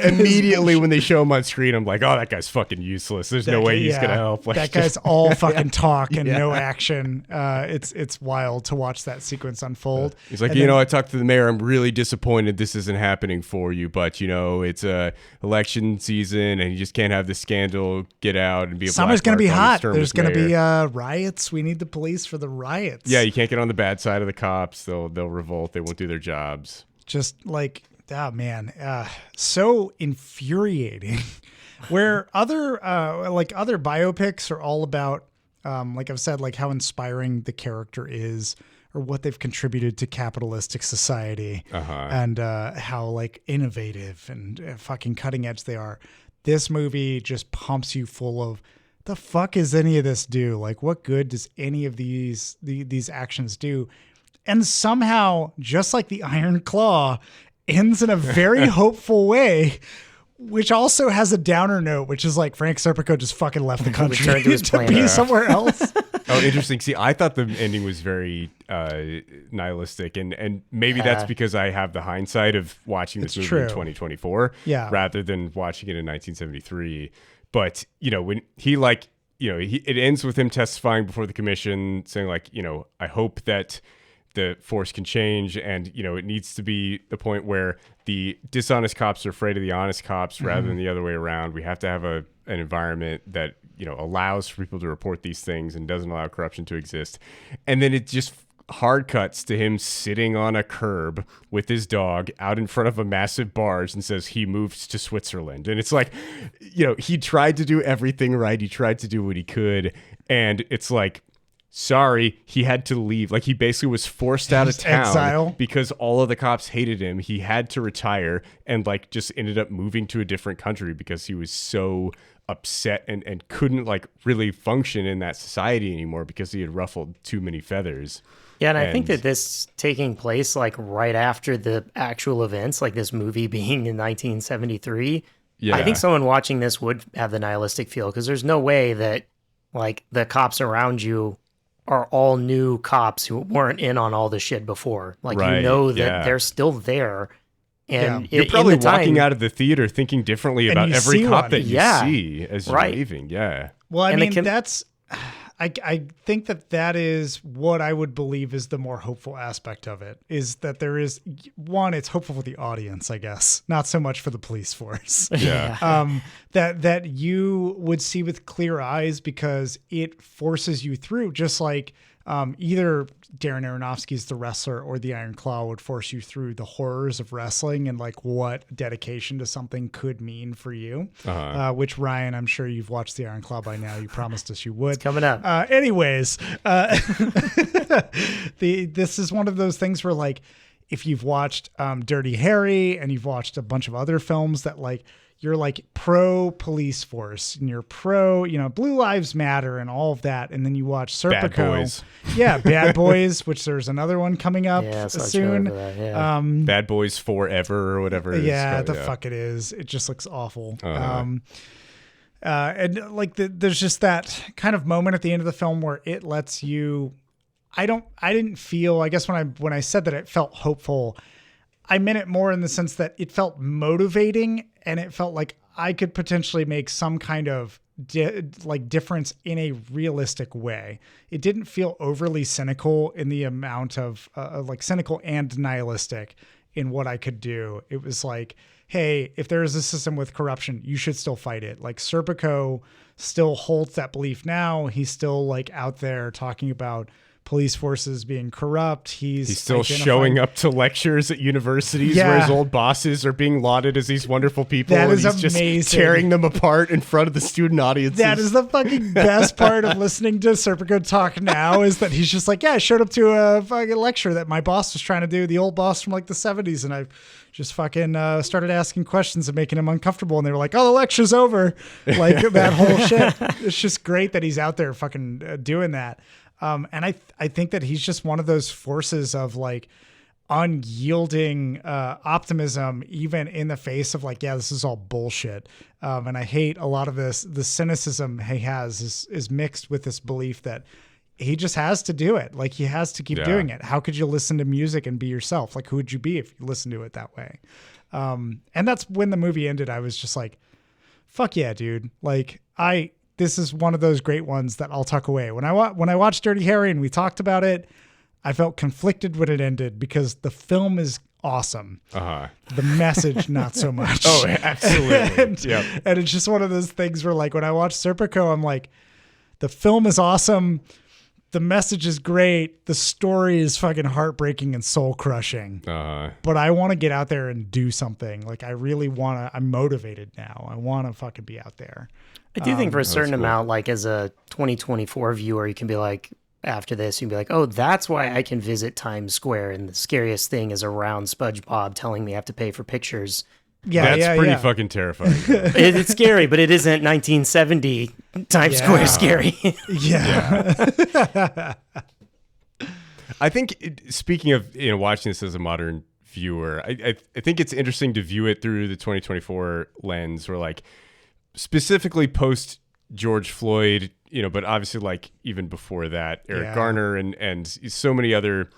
Immediately when they show him on screen, I'm like, oh, that guy's fucking useless. There's no way he's going to help. Like, that guy's all fucking talk and no action. It's wild to watch that sequence unfold. He's like, I talked to the mayor. I'm really disappointed this isn't happening for you, but you know, it's election season and you just can't have this scandal get out and be a summer's going to be hot. There's going to be mayor. Riots. We need the police for the riots. Yeah, you can't get on the bad side of the cops. They'll revolt. They won't do their jobs. Just like, oh man, so infuriating. Where other biopics are all about, like I've said, like how inspiring the character is, or what they've contributed to capitalistic society, and how like innovative and fucking cutting edge they are. This movie just pumps you full of, the fuck is any of this do? Like, what good does any of these actions do? And somehow, just like the Iron Claw, ends in a very hopeful way, which also has a downer note, which is like Frank Serpico just fucking left the country to be somewhere else. Oh, interesting. See, I thought the ending was very nihilistic, and maybe that's because I have the hindsight of watching this movie in 2024 rather than watching it in 1973. But, you know, when he like, you know, it ends with him testifying before the commission saying like, you know, I hope that the force can change, and you know it needs to be the point where the dishonest cops are afraid of the honest cops rather than the other way around. We have to have an environment that, you know, allows for people to report these things and doesn't allow corruption to exist. And then it just hard cuts to him sitting on a curb with his dog out in front of a massive barge and says he moved to Switzerland. And it's like, you know, he tried to do everything right. He tried to do what he could, and it's like, sorry, he had to leave. Like, he basically was forced out of town exile because all of the cops hated him. He had to retire and like just ended up moving to a different country because he was so upset and couldn't like really function in that society anymore because he had ruffled too many feathers. Yeah, and I think that this taking place like right after the actual events, like this movie being in 1973, I think someone watching this would have the nihilistic feel, because there's no way that like the cops around you are all new cops who weren't in on all the shit before. Like, you know that they're still there. And you're probably walking out of the theater thinking differently about every cop that you see as you're leaving. Yeah. Well, I mean, that's, I think that is what I would believe is the more hopeful aspect of it, is that there is one, it's hopeful for the audience, I guess, not so much for the police force. Yeah. That you would see with clear eyes, because it forces you through, just like either Darren Aronofsky's The Wrestler or The Iron Claw would force you through the horrors of wrestling and like what dedication to something could mean for you. Which, Ryan, I'm sure you've watched The Iron Claw by now. You promised us you would. It's coming up. Anyways, this is one of those things where like, if you've watched Dirty Harry and you've watched a bunch of other films that like, you're like pro police force and you're pro, Blue Lives Matter and all of that. And then you watch Serpico. Bad Boys. Yeah, Bad Boys, which there's another one coming up soon. Bad Boys Forever or whatever it is. Yeah, fuck it is. It just looks awful. And like there's just that kind of moment at the end of the film where it lets you, I didn't feel, I guess when I said that it felt hopeful, I meant it more in the sense that it felt motivating and it felt like I could potentially make some kind of difference in a realistic way. It didn't feel overly cynical in the amount of like cynical and nihilistic in what I could do. It was like, hey, if there is a system with corruption, you should still fight it. Like Serpico still holds that belief now. He's still like out there talking about police forces being corrupt. He's still showing up to lectures at universities where his old bosses are being lauded as these wonderful people. That is he's amazing. Just tearing them apart in front of the student audiences. That is the fucking best part of listening to Serpico talk now is that he's just like, yeah, I showed up to a fucking lecture that my boss was trying to do, the old boss from like the 70s. And I just fucking started asking questions and making him uncomfortable. And they were like, oh, the lecture's over. Like that whole shit. It's just great that he's out there fucking doing that. And I think that he's just one of those forces of like unyielding optimism, even in the face of like, yeah, this is all bullshit. And I hate a lot of the cynicism he has is mixed with this belief that he just has to do it. Like he has to keep doing it. How could you listen to music and be yourself? Like who would you be if you listened to it that way? And that's when the movie ended. I was just like, fuck yeah, dude. Like this is one of those great ones that I'll tuck away. When I watched Dirty Harry and we talked about it, I felt conflicted when it ended because the film is awesome. The message, not so much. Oh, absolutely. And it's just one of those things where like when I watch Serpico, I'm like, the film is awesome. The message is great. The story is fucking heartbreaking and soul crushing. But I want to get out there and do something. Like I really want to, I'm motivated now. I want to fucking be out there. I do think for a certain amount, like as a 2024 viewer, you can be like, after this, you'd be like, oh, that's why I can visit Times Square. And the scariest thing is around SpongeBob telling me I have to pay for pictures. Yeah, that's pretty fucking terrifying. It's scary, but it isn't 1970 Times Square scary. I think speaking of watching this as a modern viewer, I think it's interesting to view it through the 2024 lens, where like specifically post George Floyd, but obviously like even before that, Eric Garner and so many other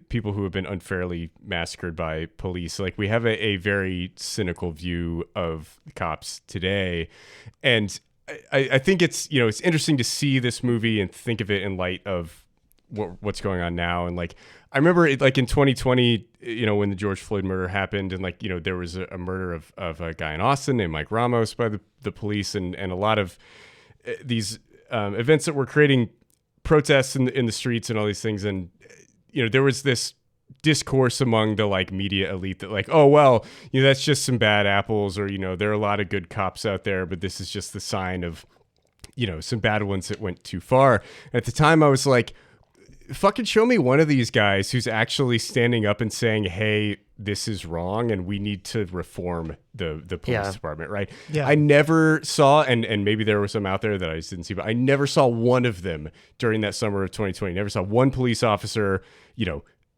people who have been unfairly massacred by police. Like we have a very cynical view of cops today. And I think it's, it's interesting to see this movie and think of it in light of what's going on now. And like, I remember it like in 2020, when the George Floyd murder happened and like, there was a murder of a guy in Austin named Mike Ramos by the police and a lot of these events that were creating protests in the streets and all these things. And, there was this discourse among the like media elite that like, oh, well, that's just some bad apples, or, there are a lot of good cops out there, but this is just the sign of, some bad ones that went too far. At the time I was like, fucking show me one of these guys who's actually standing up and saying, hey, this is wrong and we need to reform the police department, right? Yeah. I never saw, and maybe there were some out there that I just didn't see, but I never saw one of them during that summer of 2020. Never saw one police officer,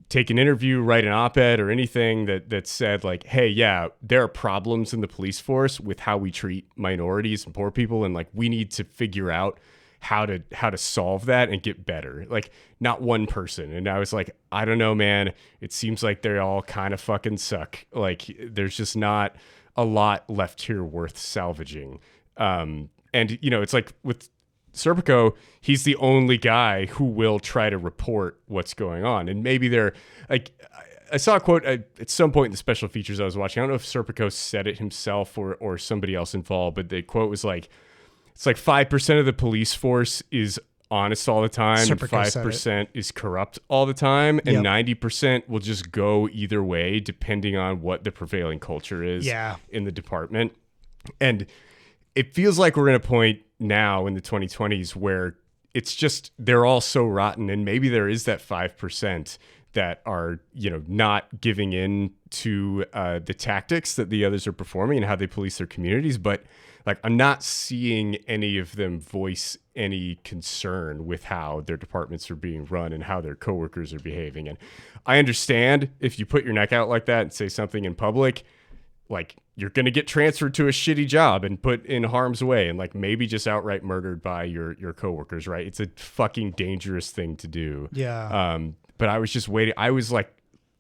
take an interview, write an op-ed or anything that said like, hey, yeah, there are problems in the police force with how we treat minorities and poor people, and like we need to figure out how to solve that and get better. Like not one person. And I was like, I don't know, man, it seems like they all kind of fucking suck. Like there's just not a lot left here worth salvaging. And it's like with Serpico, he's the only guy who will try to report what's going on. And maybe they're like, I saw a quote at some point in the special features I was watching. I don't know if Serpico said it himself or somebody else involved, but the quote was like, it's like 5% of the police force is honest all the time, and Serpico said 5% is corrupt all the time, and Yep. 90% will just go either way depending on what the prevailing culture is in the department. And it feels like we're in a point now in the 2020s where it's just they're all so rotten, and maybe there is that 5% that are, you know, not giving in to the tactics that the others are performing and how they police their communities. But like, I'm not seeing any of them voice any concern with how their departments are being run and how their coworkers are behaving. And I understand if you put your neck out like that and say something in public, like, you're going to get transferred to a shitty job and put in harm's way and like maybe just outright murdered by your coworkers, right? It's a fucking dangerous thing to do. Yeah. But I was just waiting. I was like,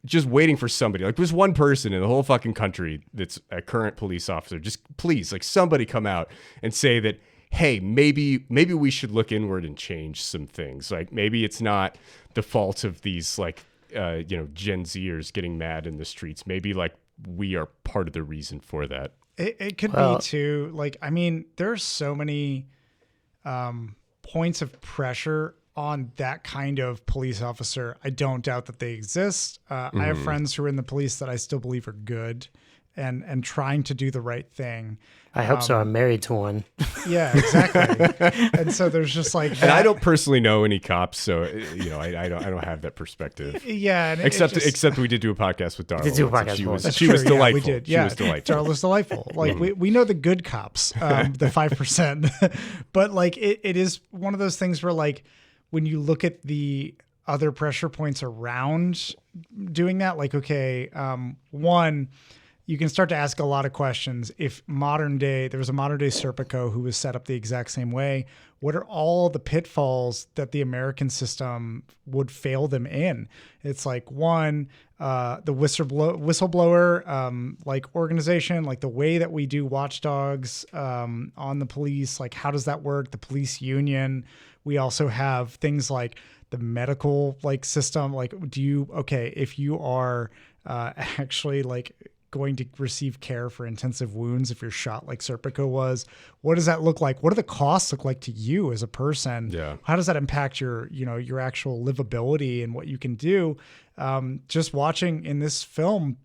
just waiting for somebody. Like, there's one person in the whole fucking country that's a current police officer. Just please, like, somebody come out and say that, hey, maybe we should look inward and change some things. Like, maybe it's not the fault of these, like, Gen Zers getting mad in the streets. Maybe, like, we are part of the reason for that. It could be too. Like, I mean, there's so many points of pressure on that kind of police officer. I don't doubt that they exist. I have friends who are in the police that I still believe are good and trying to do the right thing. I hope so. I'm married to one. Yeah, exactly. And so there's just like that. And I don't personally know any cops, so I don't have that perspective. Yeah, and except we did do a podcast with Darla. Did do a podcast. She was delightful. We did. She was delightful. Darla was delightful. Like we know the good cops, the 5%, but like it is one of those things where like when you look at the other pressure points around doing that, like okay, one. You can start to ask a lot of questions. If there was a modern day Serpico who was set up the exact same way, what are all the pitfalls that the American system would fail them in? It's like one, the whistleblower, like organization, like the way that we do watchdogs on the police, like how does that work? The police union. We also have things like the medical like system. Like if you are actually like going to receive care for intensive wounds if you're shot like Serpico was, what does that look like? What do the costs look like to you as a person? Yeah. How does that impact your actual livability and what you can do? Just watching in this film,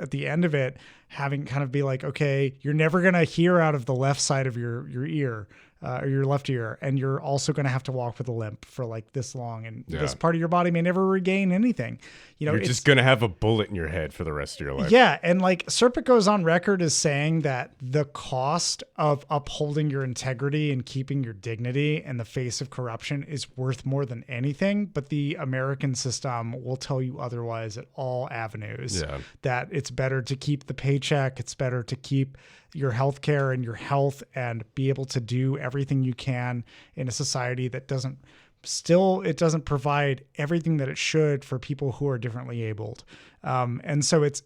at the end of it, having kind of be like, okay, you're never going to hear out of the left side of your ear. Or your left ear, and you're also going to have to walk with a limp for like this long, and this part of your body may never regain anything. You're just going to have a bullet in your head for the rest of your life. Yeah, and like Serpico's on record as saying that the cost of upholding your integrity and keeping your dignity in the face of corruption is worth more than anything, but the American system will tell you otherwise at all avenues. Yeah. That it's better to keep the paycheck, it's better to keep your health care and your health and be able to do everything you can in a society that doesn't provide everything that it should for people who are differently abled. And so it's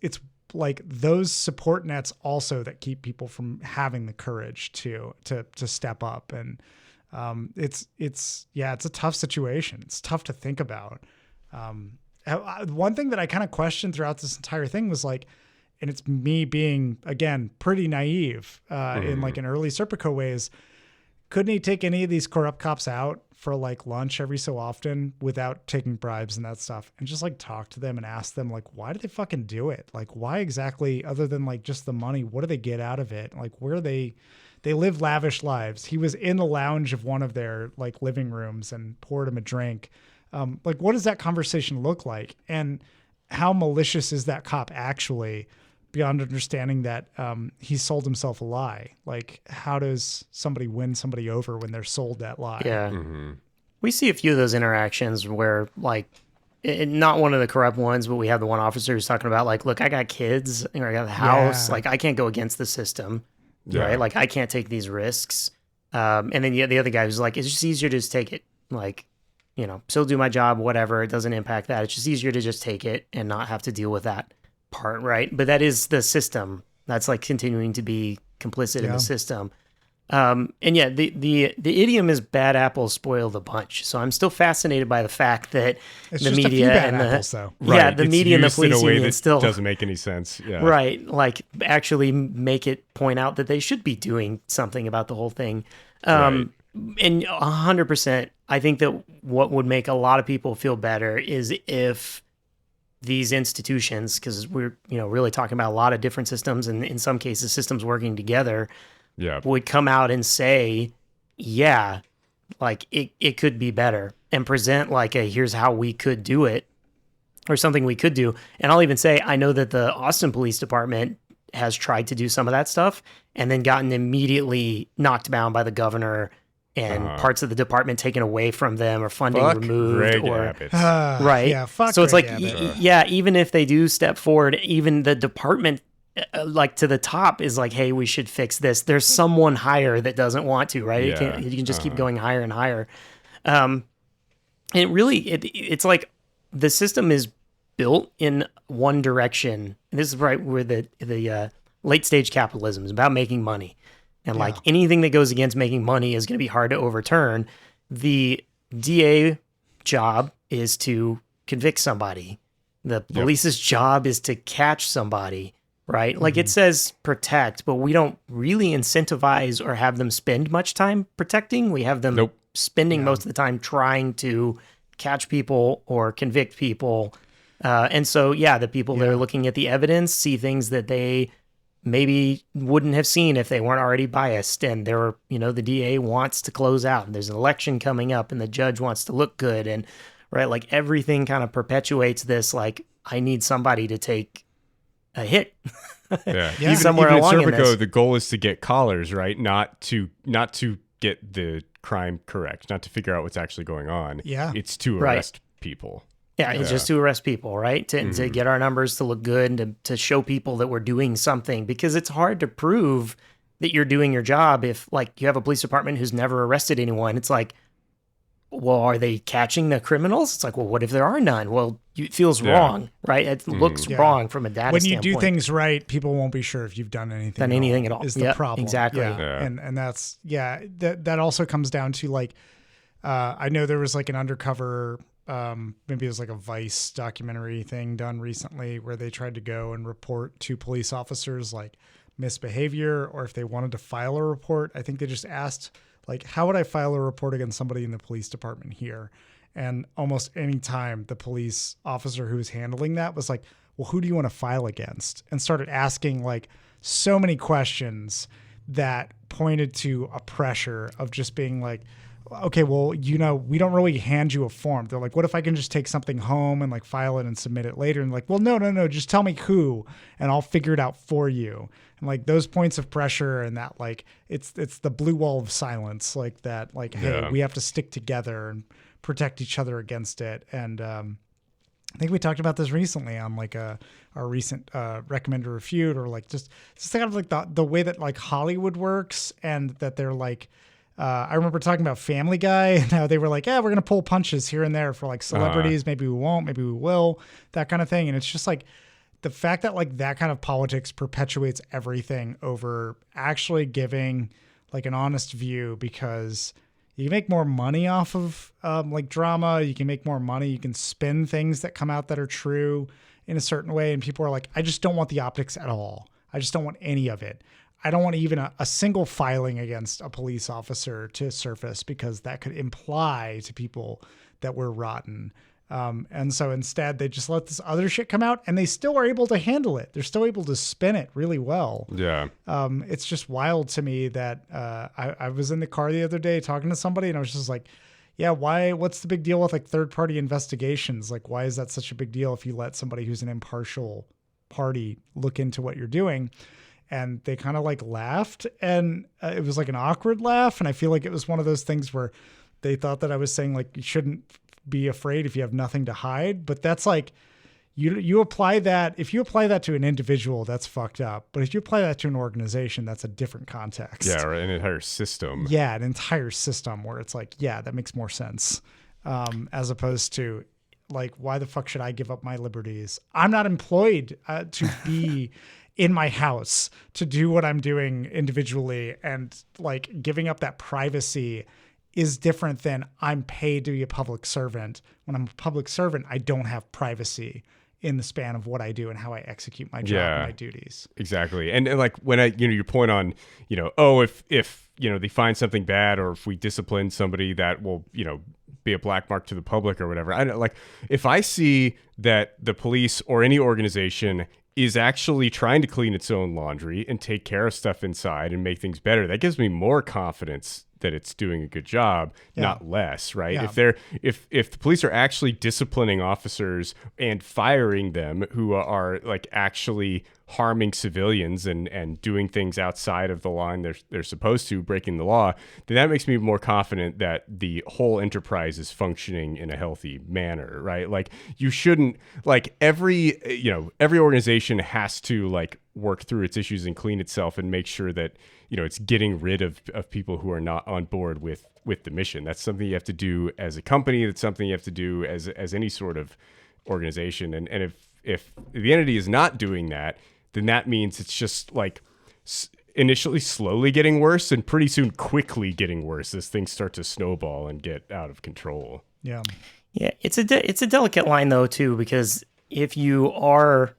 like those support nets also that keep people from having the courage to step up. And it's a tough situation. It's tough to think about. One thing that I kind of questioned throughout this entire thing was like, and it's me being, again, pretty naive in like an early Serpico ways. Couldn't he take any of these corrupt cops out for like lunch every so often without taking bribes and that stuff and just like talk to them and ask them like, why do they fucking do it? Like, why exactly, other than like just the money, what do they get out of it? Like where they live lavish lives. He was in the lounge of one of their like living rooms and poured him a drink. Like, what does that conversation look like? And how malicious is that cop actually? Beyond understanding that he sold himself a lie. Like, how does somebody win somebody over when they're sold that lie? Yeah. Mm-hmm. We see a few of those interactions where, like, not one of the corrupt ones, but we have the one officer who's talking about, like, look, I got kids, or I got a house. Yeah. Like, I can't go against the system, right? Like, I can't take these risks. And then the other guy who's like, it's just easier to just take it. Like, still do my job, whatever. It doesn't impact that. It's just easier to just take it and not have to deal with that part, right? But that is the system that's like continuing to be complicit in the system. And yeah, the idiom is bad apples spoil the bunch. So I'm still fascinated by the fact that it's the just media a few bad and apples, though. The media and the police union still doesn't make any sense. Yeah. Right. Like actually make it point out that they should be doing something about the whole thing. And 100% I think that what would make a lot of people feel better is if these institutions, because we're really talking about a lot of different systems, and in some cases systems working together, would come out and say, yeah, like it could be better, and present like a here's how we could do it, or something we could do. And I'll even say, I know that the Austin Police Department has tried to do some of that stuff and then gotten immediately knocked down by the governor and parts of the department taken away from them or funding removed. Right. Yeah, fuck so it's Greg like, Abbott. even if they do step forward, even the department, like to the top is like, hey, we should fix this. There's someone higher that doesn't want to, right? Yeah. You can just keep going higher and higher. It really, it's like the system is built in one direction. And this is right where the late stage capitalism is about making money. And like anything that goes against making money is going to be hard to overturn. The DA job is to convict somebody. The police's job is to catch somebody, right? Like it says protect, but we don't really incentivize or have them spend much time protecting. We have them spending most of the time trying to catch people or convict people. And so, the people that are looking at the evidence see things that they maybe wouldn't have seen if they weren't already biased. And the DA wants to close out, and there's an election coming up, and the judge wants to look good. And right, like everything kind of perpetuates this, like, I need somebody to take a hit. Even somewhere in along in Serpico, this. the goal is to get collars, right? Not to get the crime correct, not to figure out what's actually going on. Yeah. It's to arrest people. Yeah, it's just to arrest people, right? To get our numbers to look good, and to show people that we're doing something, because it's hard to prove that you're doing your job if, like, you have a police department who's never arrested anyone. It's like, well, are they catching the criminals? It's like, well, what if there are none? Well, it feels wrong, right? It looks wrong from a data When standpoint. you do things right, people won't be sure if you've done anything. at all Is the problem. Exactly. And that's that also comes down to like I know there was like an undercover maybe it was like a Vice documentary thing done recently where they tried to go and report to police officers like misbehavior, or if they wanted to file a report. I think they just asked, like, how would I file a report against somebody in the police department here? And almost any time the police officer who was handling that was like, well, who do you want to file against? And started asking like so many questions that pointed to a pressure of just being like, okay, well, we don't really hand you a form. They're like, what if I can just take something home and like file it and submit it later? And like, well, no, just tell me who, and I'll figure it out for you. And like those points of pressure, and that like it's the blue wall of silence, like that, like, hey, we have to stick together and protect each other against it. And I think we talked about this recently on like our recent Recommend or Refute, or like just kind of like the way that like Hollywood works, and that they're like, I remember talking about Family Guy and how they were like, we're going to pull punches here and there for like celebrities. Maybe we won't, maybe we will, that kind of thing. And it's just like the fact that like that kind of politics perpetuates everything over actually giving like an honest view, because you can make more money off of like drama. You can make more money. You can spin things that come out that are true in a certain way. And people are like, I just don't want the optics at all. I just don't want any of it. I don't want even a single filing against a police officer to surface, because that could imply to people that we're rotten. And so instead they just let this other shit come out, and they still are able to handle it. They're still able to spin it really well. Yeah. It's just wild to me that I was in the car the other day talking to somebody, and I was just like, what's the big deal with like third party investigations? Like, why is that such a big deal if you let somebody who's an impartial party look into what you're doing? And they kind of like laughed, and it was like an awkward laugh. And I feel like it was one of those things where they thought that I was saying like, you shouldn't be afraid if you have nothing to hide. But that's like, you apply that, if you apply that to an individual, that's fucked up. But if you apply that to an organization, that's a different context. Yeah, or an entire system. Yeah, an entire system where it's like, that makes more sense. As opposed to like, why the fuck should I give up my liberties? I'm not employed to be in my house to do what I'm doing individually, and like giving up that privacy is different than I'm paid to be a public servant. When I'm a public servant, I don't have privacy in the span of what I do and how I execute my job and my duties. Exactly. And like when your point on, if they find something bad, or if we discipline somebody, that will, be a black mark to the public or whatever. I don't like if I see that the police or any organization is actually trying to clean its own laundry and take care of stuff inside and make things better. That gives me more confidence that it's doing a good job, not less, right? Yeah. If the police are actually disciplining officers and firing them who are like actually harming civilians and doing things outside of the line they're supposed to, breaking the law, then that makes me more confident that the whole enterprise is functioning in a healthy manner, right? Like you shouldn't like every organization has to like work through its issues and clean itself and make sure that it's getting rid of people who are not on board with the mission. That's something you have to do as a company. That's something you have to do as any sort of organization. And if the entity is not doing that, then that means it's just like initially slowly getting worse and pretty soon quickly getting worse as things start to snowball and get out of control. Yeah. Yeah, it's a delicate line though too, because if you are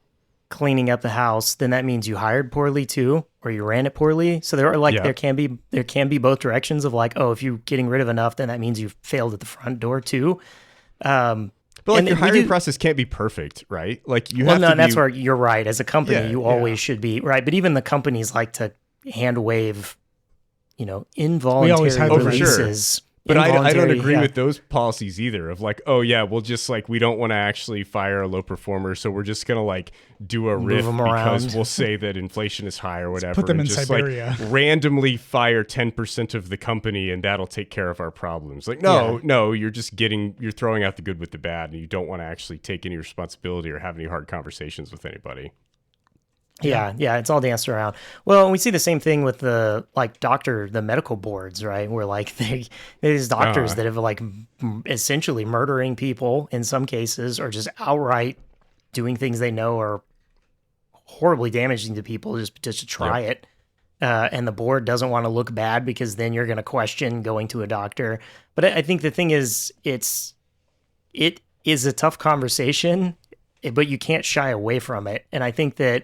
cleaning up the house, then that means you hired poorly too, or you ran it poorly. So there can be both directions of like, oh, if you're getting rid of enough, then that means you've failed at the front door too. But like your hiring process can't be perfect, right? Like you have to that's where you're right. As a company, you always should be right. But even the companies like to hand wave, involuntary releases. But I don't agree with those policies either of like, oh yeah, we'll just like, we don't want to actually fire a low performer. So we're just going to like do a riff because we'll say that inflation is high or whatever. Put them in just Siberia. Like randomly fire 10% of the company and that'll take care of our problems. Like, no, you're throwing out the good with the bad and you don't want to actually take any responsibility or have any hard conversations with anybody. Yeah, it's all danced around. Well, we see the same thing with the medical boards, right? Where like there's doctors that have like essentially murdering people in some cases, or just outright doing things they know are horribly damaging to people just to try it. And the board doesn't want to look bad because then you're going to question going to a doctor. But I think the thing is, it is a tough conversation, but you can't shy away from it. And I think that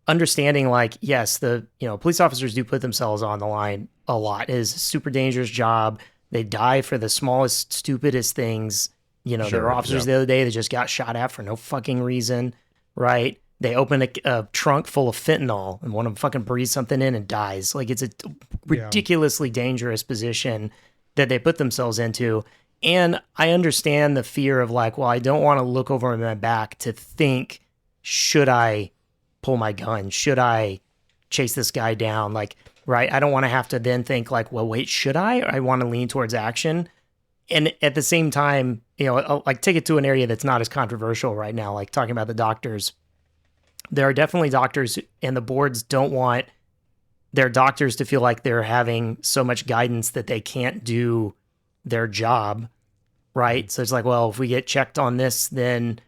understanding like, yes, the police officers do put themselves on the line a lot. It is a super dangerous job. They die for the smallest, stupidest things. There were officers the other day that just got shot at for no fucking reason, right? They open a trunk full of fentanyl and one of them fucking breathes something in and dies. Like it's a ridiculously dangerous position that they put themselves into. And I understand the fear of like, well, I don't want to look over my back to think, should I pull my gun? Should I chase this guy down? Like, right. I don't want to have to then think like, well, wait, should I? I want to lean towards action. And at the same time, like take it to an area that's not as controversial right now, like talking about the doctors. There are definitely doctors and the boards don't want their doctors to feel like they're having so much guidance that they can't do their job. Right. So it's like, well, if we get checked on this, then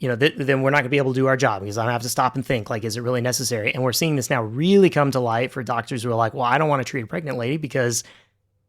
then we're not going to be able to do our job because I have to stop and think, like, is it really necessary? And we're seeing this now really come to light for doctors who are like, well, I don't want to treat a pregnant lady because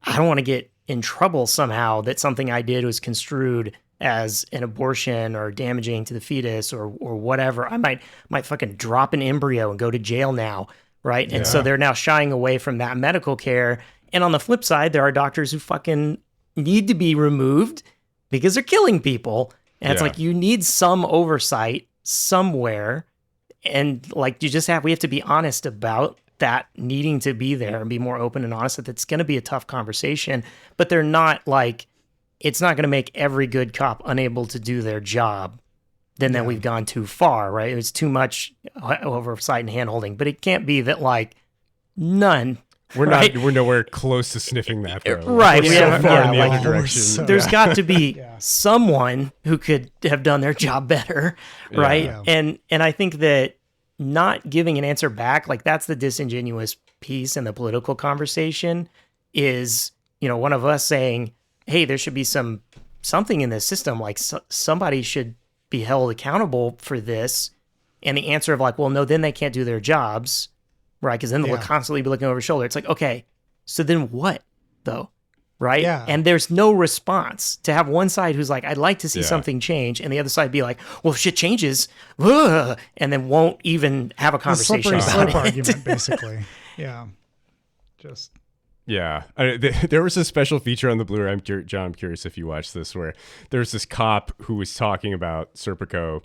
I don't want to get in trouble somehow that something I did was construed as an abortion or damaging to the fetus or whatever. I might fucking drop an embryo and go to jail now, right? And so they're now shying away from that medical care. And on the flip side, there are doctors who fucking need to be removed because they're killing people. And it's like, you need some oversight somewhere. And like, we have to be honest about that needing to be there and be more open and honest that it's going to be a tough conversation, but they're not like, it's not going to make every good cop unable to do their job. Then we've gone too far, right? It's too much oversight and handholding, but it can't be that like none. We're nowhere close to sniffing that, though. Right. We're so far in the other direction. There's got to be someone who could have done their job better, right? Yeah. And I think that not giving an answer back, like that's the disingenuous piece in the political conversation is, one of us saying, hey, there should be something in this system, like somebody should be held accountable for this. And the answer of like, well, no, then they can't do their jobs. Right, because then they'll constantly be looking over his shoulder. It's like, okay, so then what, though? Right? Yeah. And there's no response to have one side who's like, I'd like to see something change, and the other side be like, well, if shit changes, and then won't even have a conversation the slippery about slope it. argument, basically. Yeah. Just, Yeah, there was a special feature on the Blu-ray. John, I'm curious if you watched this, where there's this cop who was talking about Serpico,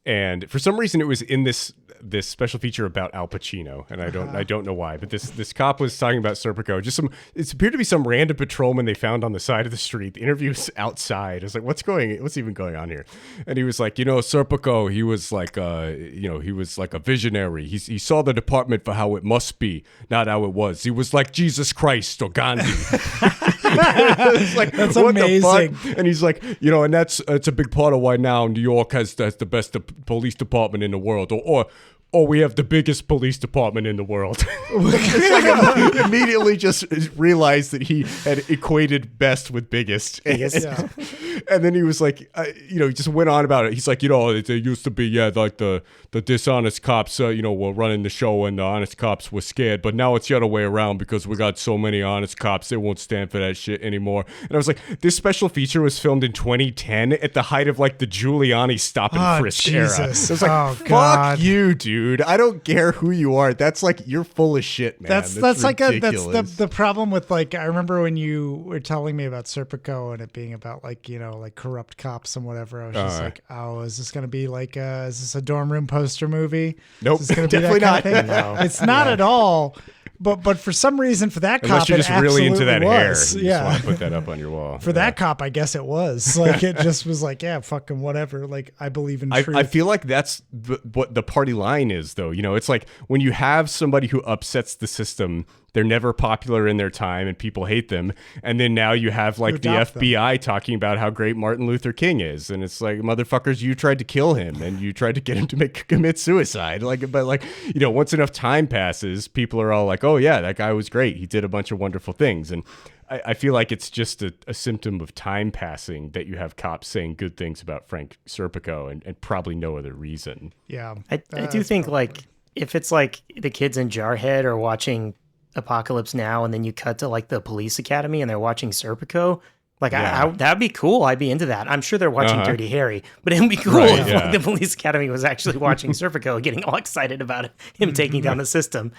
and for some reason it was in this special feature about Al Pacino, and I don't know why, but this cop was talking about Serpico. It appeared to be some random patrolman they found on the side of the street. The interview's outside. I was like, what's even going on here? And he was like, Serpico, he was like a visionary. He saw the department for how it must be, not how it was. He was like Jesus Christ or Gandhi. It's like, that's what amazing. the fuck? And he's like, and it's a big part of why now New York has the best police department in the world, or we have the biggest police department in the world. It's like immediately just realized that he had equated best with biggest. And then he was like, he just went on about it. He's like, it used to be, like the dishonest cops, were running the show and the honest cops were scared. But now it's the other way around because we got so many honest cops, they won't stand for that shit anymore. And I was like, this special feature was filmed in 2010 at the height of like the Giuliani stop and frisk era. I was like, fuck you, dude. I don't care who you are. That's like, you're full of shit, man. That's ridiculous. that's the problem with, like, I remember when you were telling me about Serpico and it being about like, like corrupt cops and whatever. I was just like, oh, is this going to be like, is this a dorm room poster movie? Nope, is this gonna definitely be that kind of not. thing? No. It's not at all. But for some reason, for that Unless cop, you're just it really into that hair. was. You just want to put that up on your wall. For that cop, I guess it was. Like, it just was like, yeah, fucking whatever. Like, I believe in truth. I feel like that's what the party line is, though. It's like when you have somebody who upsets the system, they're never popular in their time and people hate them. And then now you have like the FBI talking about how great Martin Luther King is. And it's like, motherfuckers, you tried to kill him and you tried to get him to commit suicide. But once enough time passes, people are all like, oh yeah, that guy was great. He did a bunch of wonderful things. And I feel like it's just a symptom of time passing that you have cops saying good things about Frank Serpico and probably no other reason. Yeah. I do think like if it's like the kids in Jarhead are watching Apocalypse Now and then you cut to like the police academy and they're watching Serpico, like that'd be cool. I'd be into that. I'm sure they're watching Dirty Harry, but it would be cool if like, the police academy was actually watching Serpico, getting all excited about him taking down the system.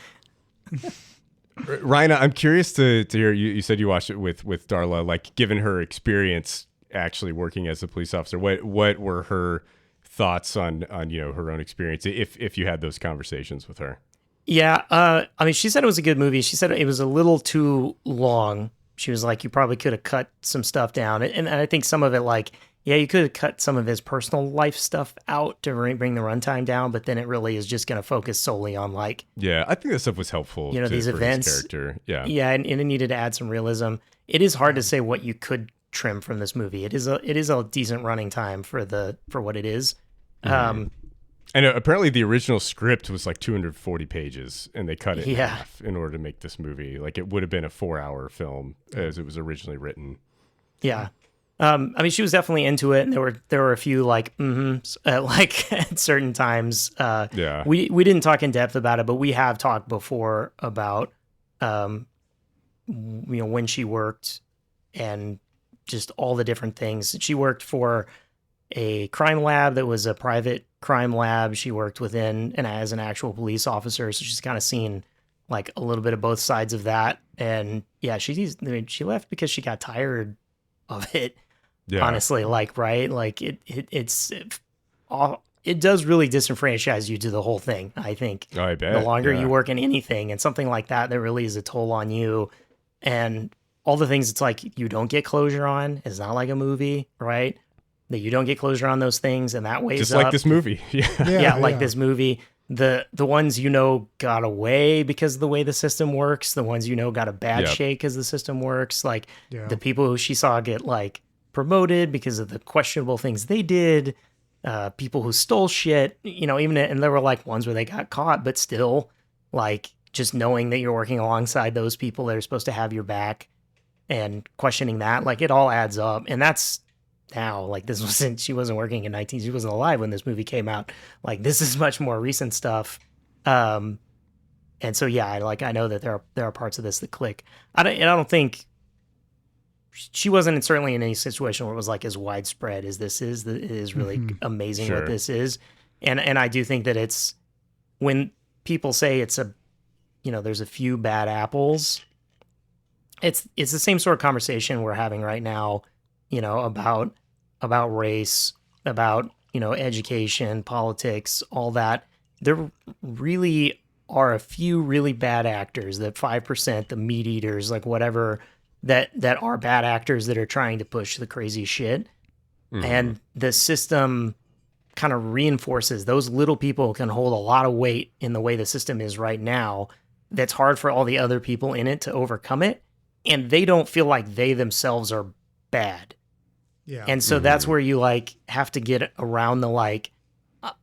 Ryan, I'm curious to hear, you said you watched it with Darla, like given her experience actually working as a police officer, what were her thoughts on her own experience, if you had those conversations with her? Yeah, I mean, she said it was a good movie. She said it was a little too long. She was like, you probably could have cut some stuff down. And I think some of it, like, yeah, you could have cut some of his personal life stuff out to bring the runtime down, but then it really is just going to focus solely on, like... Yeah, I think that stuff was helpful, these events. His character. Yeah, yeah, and it needed to add some realism. It is hard to say what you could trim from this movie. It is a decent running time for what it is. Mm-hmm. And apparently the original script was like 240 pages, and they cut it in half in order to make this movie. Like, it would have been a 4-hour film as it was originally written. Yeah. I mean, she was definitely into it, and there were a few like like at certain times. We didn't talk in depth about it, but we have talked before about when she worked and just all the different things. She worked for a crime lab that was a private crime lab. She worked within and as an actual police officer, so she's kind of seen like a little bit of both sides of that. And yeah, she left because she got tired of it. Yeah. Honestly, like, right, like it does really disenfranchise you to the whole thing. I think I bet the longer you work in anything, and something like that really is a toll on you, and all the things it's like you don't get closure on. It's not like a movie, right? That you don't get closure on those things, and that weighs just up. like this movie. Like this movie. The ones got away because of the way the system works. The ones got a bad shake because the system works. Like the people who she saw get like promoted because of the questionable things they did. People who stole shit. Even and there were like ones where they got caught, but still, like just knowing that you're working alongside those people that are supposed to have your back and questioning that, like it all adds up. And that's now, like she wasn't working in she wasn't alive when this movie came out. Like this is much more recent stuff. And so, yeah, I know that there are parts of this that click. I don't think she wasn't certainly in any situation where it was like as widespread as this is. It is really amazing what this is. And I do think that it's when people say it's there's a few bad apples. it's the same sort of conversation we're having right now, about race, about, education, politics, all that. There really are a few really bad actors, that 5%, the meat eaters, like whatever, that are bad actors that are trying to push the crazy shit. And the system kind of reinforces those little people can hold a lot of weight in the way the system is right now. That's hard for all the other people in it to overcome it. And they don't feel like they themselves are bad. Yeah. And so that's where you like have to get around the like,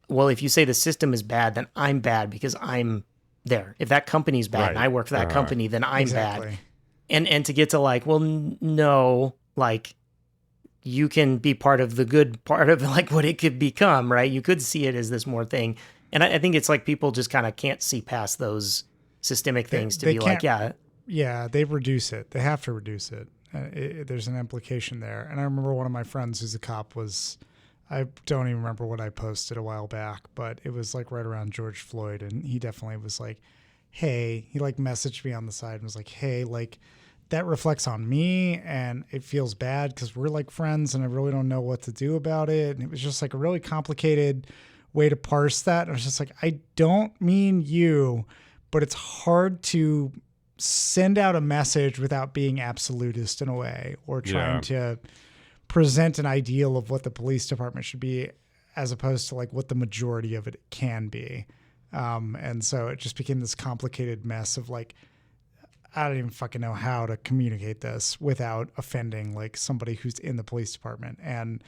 well, if you say the system is bad, then I'm bad because I'm there. If that company's bad and I work for that company, then I'm bad. And to get to like, well, no, like you can be part of the good part of like what it could become, right? You could see it as this more thing. And I think it's like people just kind of can't see past those systemic things to be like, yeah. Yeah, they reduce it. They have to reduce it. There's an implication there. And I remember one of my friends who's a cop I don't even remember what I posted a while back, but it was like right around George Floyd. And he definitely was like, hey, he like messaged me on the side and was like, hey, like that reflects on me and it feels bad because we're like friends and I really don't know what to do about it. And it was just like a really complicated way to parse that. And I was just like, I don't mean you, but it's hard to send out a message without being absolutist in a way or trying to present an ideal of what the police department should be as opposed to like what the majority of it can be. And so it just became this complicated mess of like, I don't even fucking know how to communicate this without offending like somebody who's in the police department. And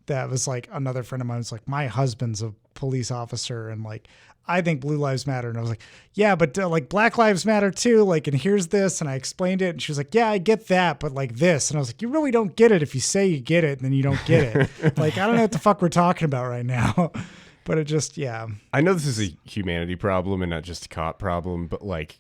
that was like another friend of mine was like, my husband's a police officer and like, I think blue lives matter. And I was like, yeah, but like black lives matter too. Like, and here's this. And I explained it and she was like, yeah, I get that. But like this. And I was like, you really don't get it. If you say you get it and then you don't get it. Like, I don't know what the fuck we're talking about right now, but it just, yeah. I know this is a humanity problem and not just a cop problem, but like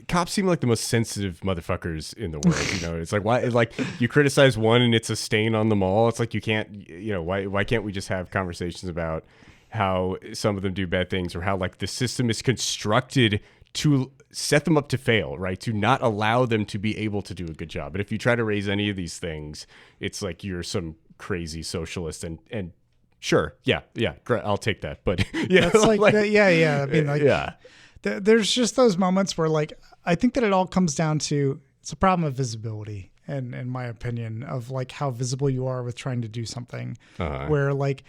cops seem like the most sensitive motherfuckers in the world. It's like, why, like you criticize one and it's a stain on them all. It's like, you can't, why can't we just have conversations about how some of them do bad things or how like the system is constructed to set them up to fail, right? To not allow them to be able to do a good job. But if you try to raise any of these things, it's like you're some crazy socialist and sure. Yeah. I'll take that. But yeah, that's like I mean, like, there's just those moments where like, I think that it all comes down to, it's a problem of visibility. And in my opinion of like how visible you are with trying to do something where like,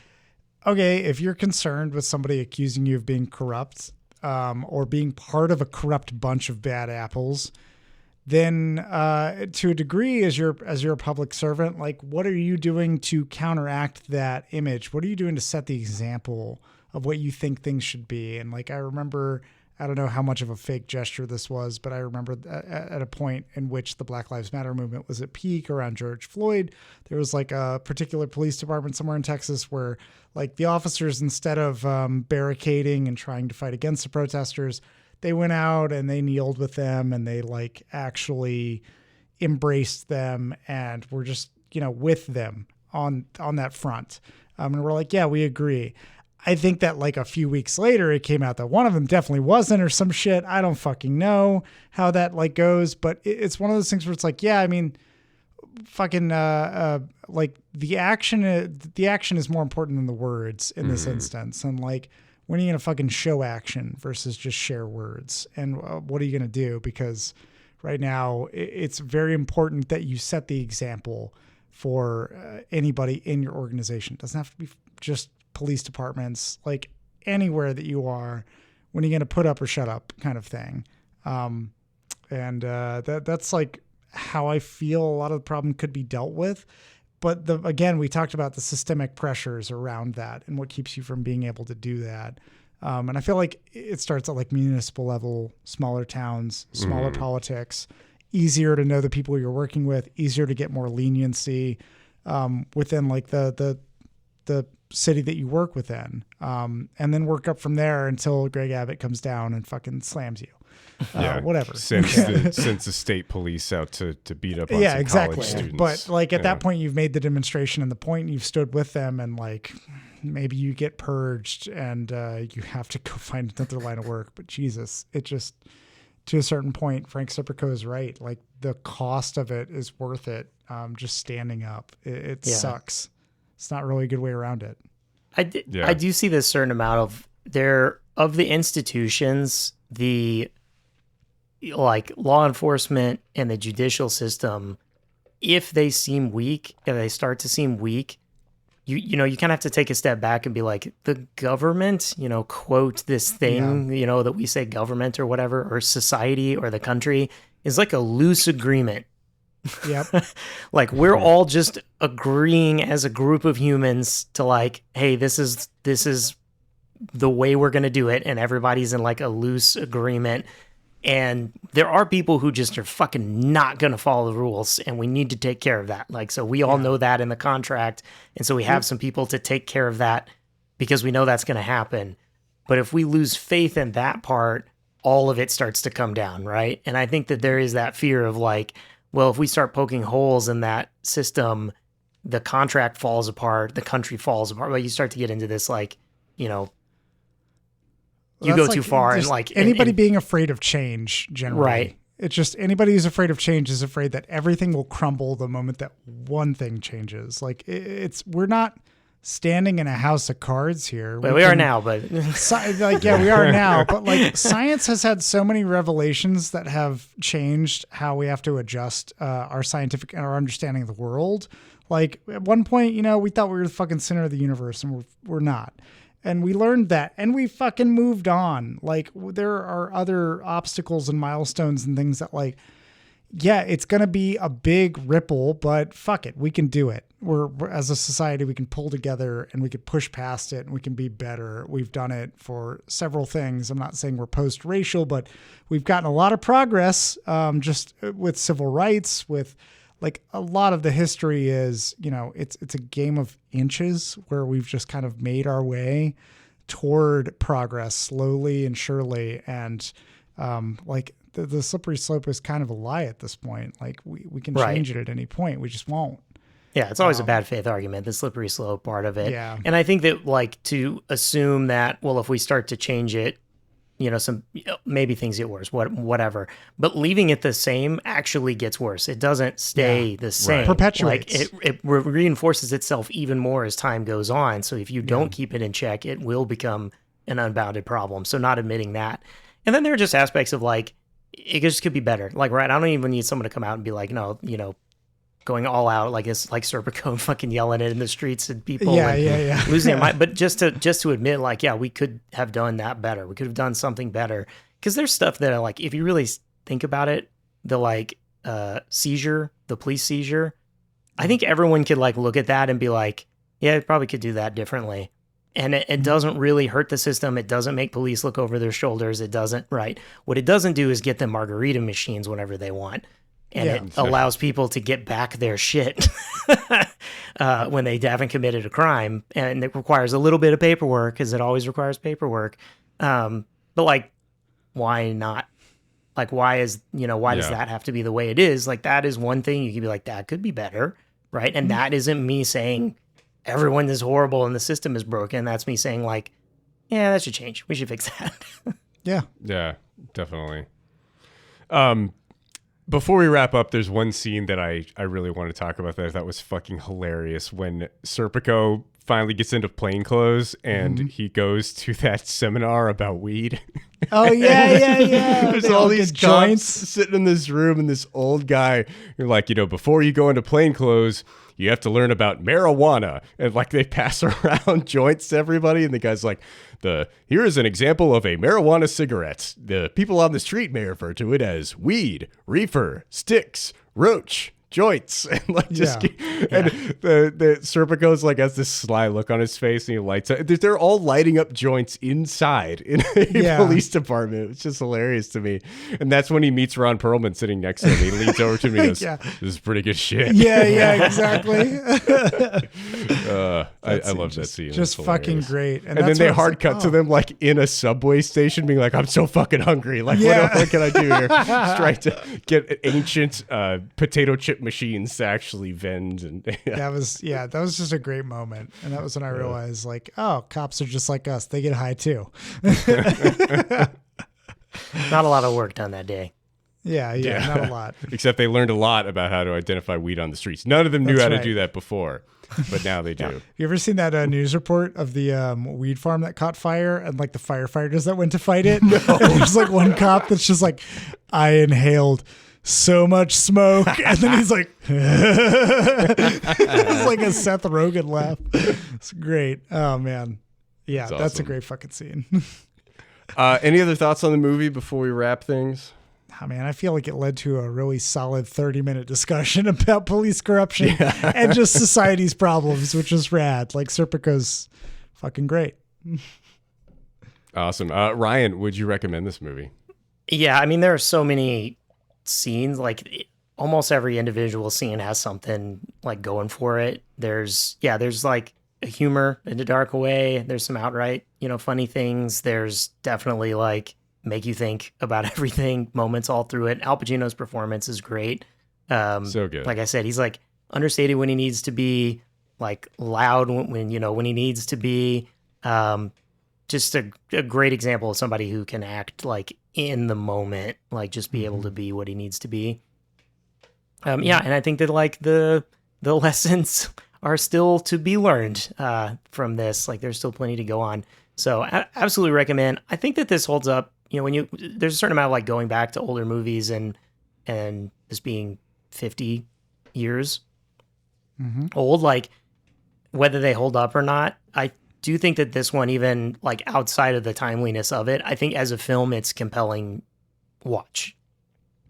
okay, if you're concerned with somebody accusing you of being corrupt or being part of a corrupt bunch of bad apples, then to a degree, as you're a public servant, like what are you doing to counteract that image? What are you doing to set the example of what you think things should be? And like I remember, I don't know how much of a fake gesture this was, but I remember at a point in which the Black Lives Matter movement was at peak around George Floyd, there was like a particular police department somewhere in Texas where like the officers, instead of barricading and trying to fight against the protesters, they went out and they kneeled with them and they like actually embraced them and were just, with them on that front. And we're like, yeah, we agree. I think that like a few weeks later, it came out that one of them definitely wasn't or some shit. I don't fucking know how that like goes, but it's one of those things where it's like, yeah, I mean, fucking like the action is more important than the words in this instance. And like, when are you going to fucking show action versus just share words? And what are you going to do? Because right now it's very important that you set the example for anybody in your organization. It doesn't have to be just police departments, like anywhere that you are, when you're going to put up or shut up kind of thing. That's like how I feel a lot of the problem could be dealt with. But again, we talked about the systemic pressures around that and what keeps you from being able to do that. And I feel like it starts at like municipal level, smaller towns, smaller politics, easier to know the people you're working with, easier to get more leniency within like the city that you work within, and then work up from there until Greg Abbott comes down and fucking slams you. Whatever. Sends the state police out to beat up on some exactly. college students. But like at that point, you've made the demonstration and the point, you've stood with them, and like maybe you get purged and you have to go find another line of work. But Jesus, to a certain point, Frank Serpico is right. Like the cost of it is worth it. Just standing up, it sucks. It's not really a good way around it. I do see this certain amount of the institutions, the like law enforcement and the judicial system. If they seem weak, if they start to seem weak, you know, you kind of have to take a step back and be like, the government, you know, quote this thing, you know, that we say government or whatever, or society or the country is like a loose agreement. Yep. Like we're all just agreeing as a group of humans to like, hey, this is the way we're going to do it. And everybody's in like a loose agreement. And there are people who just are fucking not going to follow the rules, and we need to take care of that. Like, so we all know that in the contract. And so we have some people to take care of that because we know that's going to happen. But if we lose faith in that part, all of it starts to come down, right? And I think that there is that fear of like, well, if we start poking holes in that system, the contract falls apart, the country falls apart. Well, you start to get into this, like, you know, you go too far, and like anybody being afraid of change generally. Right. It's just anybody who's afraid of change is afraid that everything will crumble the moment that one thing changes. Like we're not standing in a house of cards here. Well, we are now, but we are now. But like science has had so many revelations that have changed how we have to adjust our scientific and our understanding of the world. Like at one point, you know, we thought we were the fucking center of the universe, and we're not. And we learned that, and we fucking moved on. Like there are other obstacles and milestones and things that like, yeah, it's going to be a big ripple, but fuck it. We can do it. We're as a society, we can pull together and we can push past it and we can be better. We've done it for several things. I'm not saying we're post-racial, but we've gotten a lot of progress just with civil rights, with like a lot of the history is, you know, it's a game of inches where we've just kind of made our way toward progress slowly and surely. And like the slippery slope is kind of a lie at this point. Like we can change it at any point. We just won't. Yeah, it's always a bad faith argument, the slippery slope part of it. Yeah. And I think that like to assume that, well, if we start to change it, you know, maybe things get worse, whatever. But leaving it the same actually gets worse. It doesn't stay the same. Right. Perpetuates. Like it reinforces itself even more as time goes on. So if you don't keep it in check, it will become an unbounded problem. So not admitting that. And then there are just aspects of like, it just could be better. Like, right, I don't even need someone to come out and be like, no, you know, going all out like it's like Serpico fucking yelling it in the streets and people losing their mind. But just to admit, like, yeah, we could have done that better. We could have done something better. Because there's stuff that are like, if you really think about it, the like seizure, the police seizure, I think everyone could like look at that and be like, yeah, probably could do that differently. And it doesn't really hurt the system. It doesn't make police look over their shoulders. It doesn't, right? What it doesn't do is get them margarita machines whenever they want. And it allows people to get back their shit when they haven't committed a crime. And it requires a little bit of paperwork, because it always requires paperwork. But like, why not? Like, why does that have to be the way it is? Like, that is one thing you could be like, that could be better, right? And that isn't me saying everyone is horrible and the system is broken. That's me saying like, yeah, that should change. We should fix that. Yeah, definitely. Before we wrap up, there's one scene that I really want to talk about that I thought was fucking hilarious when Serpico finally gets into plainclothes and he goes to that seminar about weed. Oh, yeah. There's all these joints sitting in this room, and this old guy, you're like, you know, before you go into plainclothes, you have to learn about marijuana. And like they pass around joints to everybody, and the guy's like, here is an example of a marijuana cigarette. The people on the street may refer to it as weed, reefer, sticks, roach, joints, and like just and the Serpico's like has this sly look on his face, and he lights up. They're all lighting up joints inside in a police department. It's just hilarious to me. And that's when he meets Ron Perlman sitting next to him. He leans over to me and goes, "This is pretty good shit." Yeah, exactly. I love that scene. Just fucking great. And then they hard cut to them like in a subway station, being like, "I'm so fucking hungry. Like, what can I do here?" Just trying to get ancient potato chip machines to actually vend. And that was just a great moment. And that was when I realized like, oh, cops are just like us. They get high too. Not a lot of work done that day. Yeah, not a lot. Except they learned a lot about how to identify weed on the streets. None of them knew That's how to right. do that before, but now they do. You ever seen that news report of the weed farm that caught fire and like the firefighters that went to fight it? No. And there's like one cop that's just like, I inhaled so much smoke. And then he's like, it's like a Seth Rogen laugh. It's great. Oh, man. Yeah, that's awesome. a great fucking scene. Any other thoughts on the movie before we wrap things? Oh, man, I feel like it led to a really solid 30-minute discussion about police corruption and just society's problems, which is rad. Like, Serpico's fucking great. Awesome. Ryan, would you recommend this movie? Yeah, I mean, there are so many scenes. Like, almost every individual scene has something like going for it. There's like a humor in a dark way. There's some outright, funny things. There's definitely like make you think about everything moments all through it. Al Pacino's performance is great. So good. Like I said, he's like understated when he needs to be, like loud when he needs to be. Just a great example of somebody who can act like in the moment, like just be able to be what he needs to be. Yeah, and I think that like the lessons are still to be learned from this. Like there's still plenty to go on. So I absolutely recommend. I think that this holds up. There's a certain amount of like going back to older movies and this being 50 years old, like whether they hold up or not, I do think that this one, even like outside of the timeliness of it, I think as a film, it's compelling watch.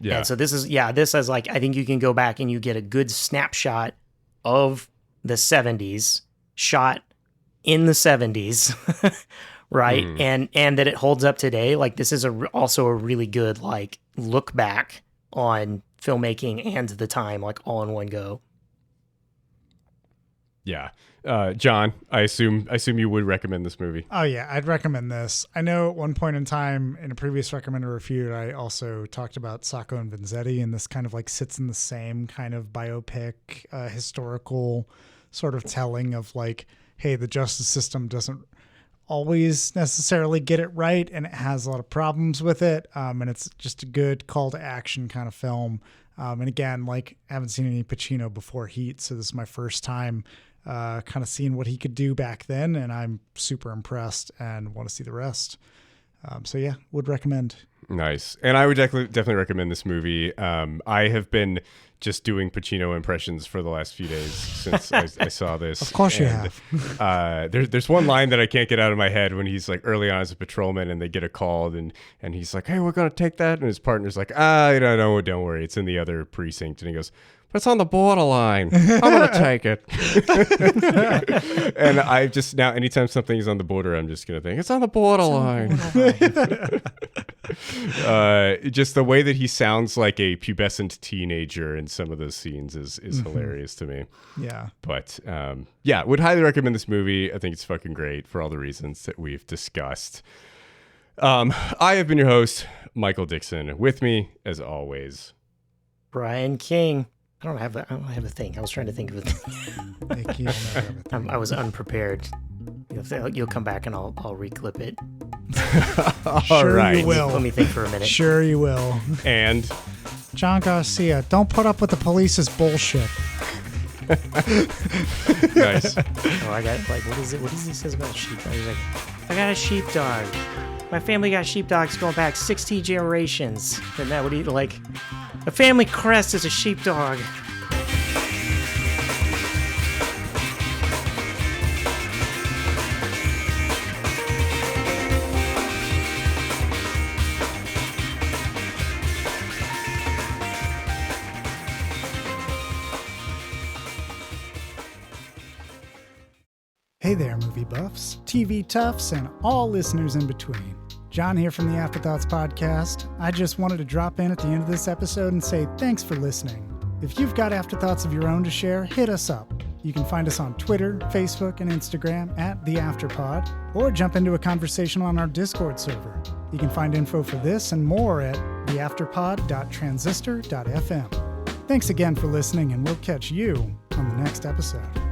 Yeah. And so this is like, I think you can go back and you get a good snapshot of the 70s shot in the 70s. Right. And that it holds up today. Like this is also a really good, like look back on filmmaking and the time, like all in one go. Yeah. John, I assume you would recommend this movie. Oh, yeah, I'd recommend this. I know at one point in time in a previous Recommend or Refute, I also talked about Sacco and Vanzetti, and this kind of like sits in the same kind of biopic, historical sort of telling of like, hey, the justice system doesn't always necessarily get it right, and it has a lot of problems with it, and it's just a good call to action kind of film. And again, like I haven't seen any Pacino before Heat, so this is my first time kind of seeing what he could do back then, and I'm super impressed and want to see the rest. So yeah, would recommend. Nice. And I would definitely recommend this movie. I have been just doing Pacino impressions for the last few days since I saw this. Of course you have. There's one line that I can't get out of my head when he's like early on as a patrolman and they get a call and he's like, hey, we're going to take that. And his partner's like, no, don't worry. It's in the other precinct. And he goes, but it's on the borderline. I'm going to take it. And I just now, anytime something is on the border, I'm just going to think it's on the borderline. Just the way that he sounds like a pubescent teenager in some of those scenes is hilarious to me. Yeah. But yeah, would highly recommend this movie. I think it's fucking great for all the reasons that we've discussed. I have been your host, Michael Dixon. With me, as always, Brian King. I don't have a thing. I was trying to think of it. Thank you. I was unprepared. You'll come back and I'll reclip it. Sure right. you will. Let me think for a minute. Sure you will. And John Garcia, don't put up with the police's bullshit. nice. Oh, I got like what is it? What does he says about sheepdog? He's like, I got a sheepdog. My family got sheepdogs going back 16 generations. And that would eat like a family crest is a sheepdog. Hey there, movie buffs, TV toughs, and all listeners in between. John here from the Afterthoughts podcast. I just wanted to drop in at the end of this episode and say thanks for listening. If you've got afterthoughts of your own to share, hit us up. You can find us on Twitter, Facebook, and Instagram at The Afterpod, or jump into a conversation on our Discord server. You can find info for this and more at theafterpod.transistor.fm. Thanks again for listening, and we'll catch you on the next episode.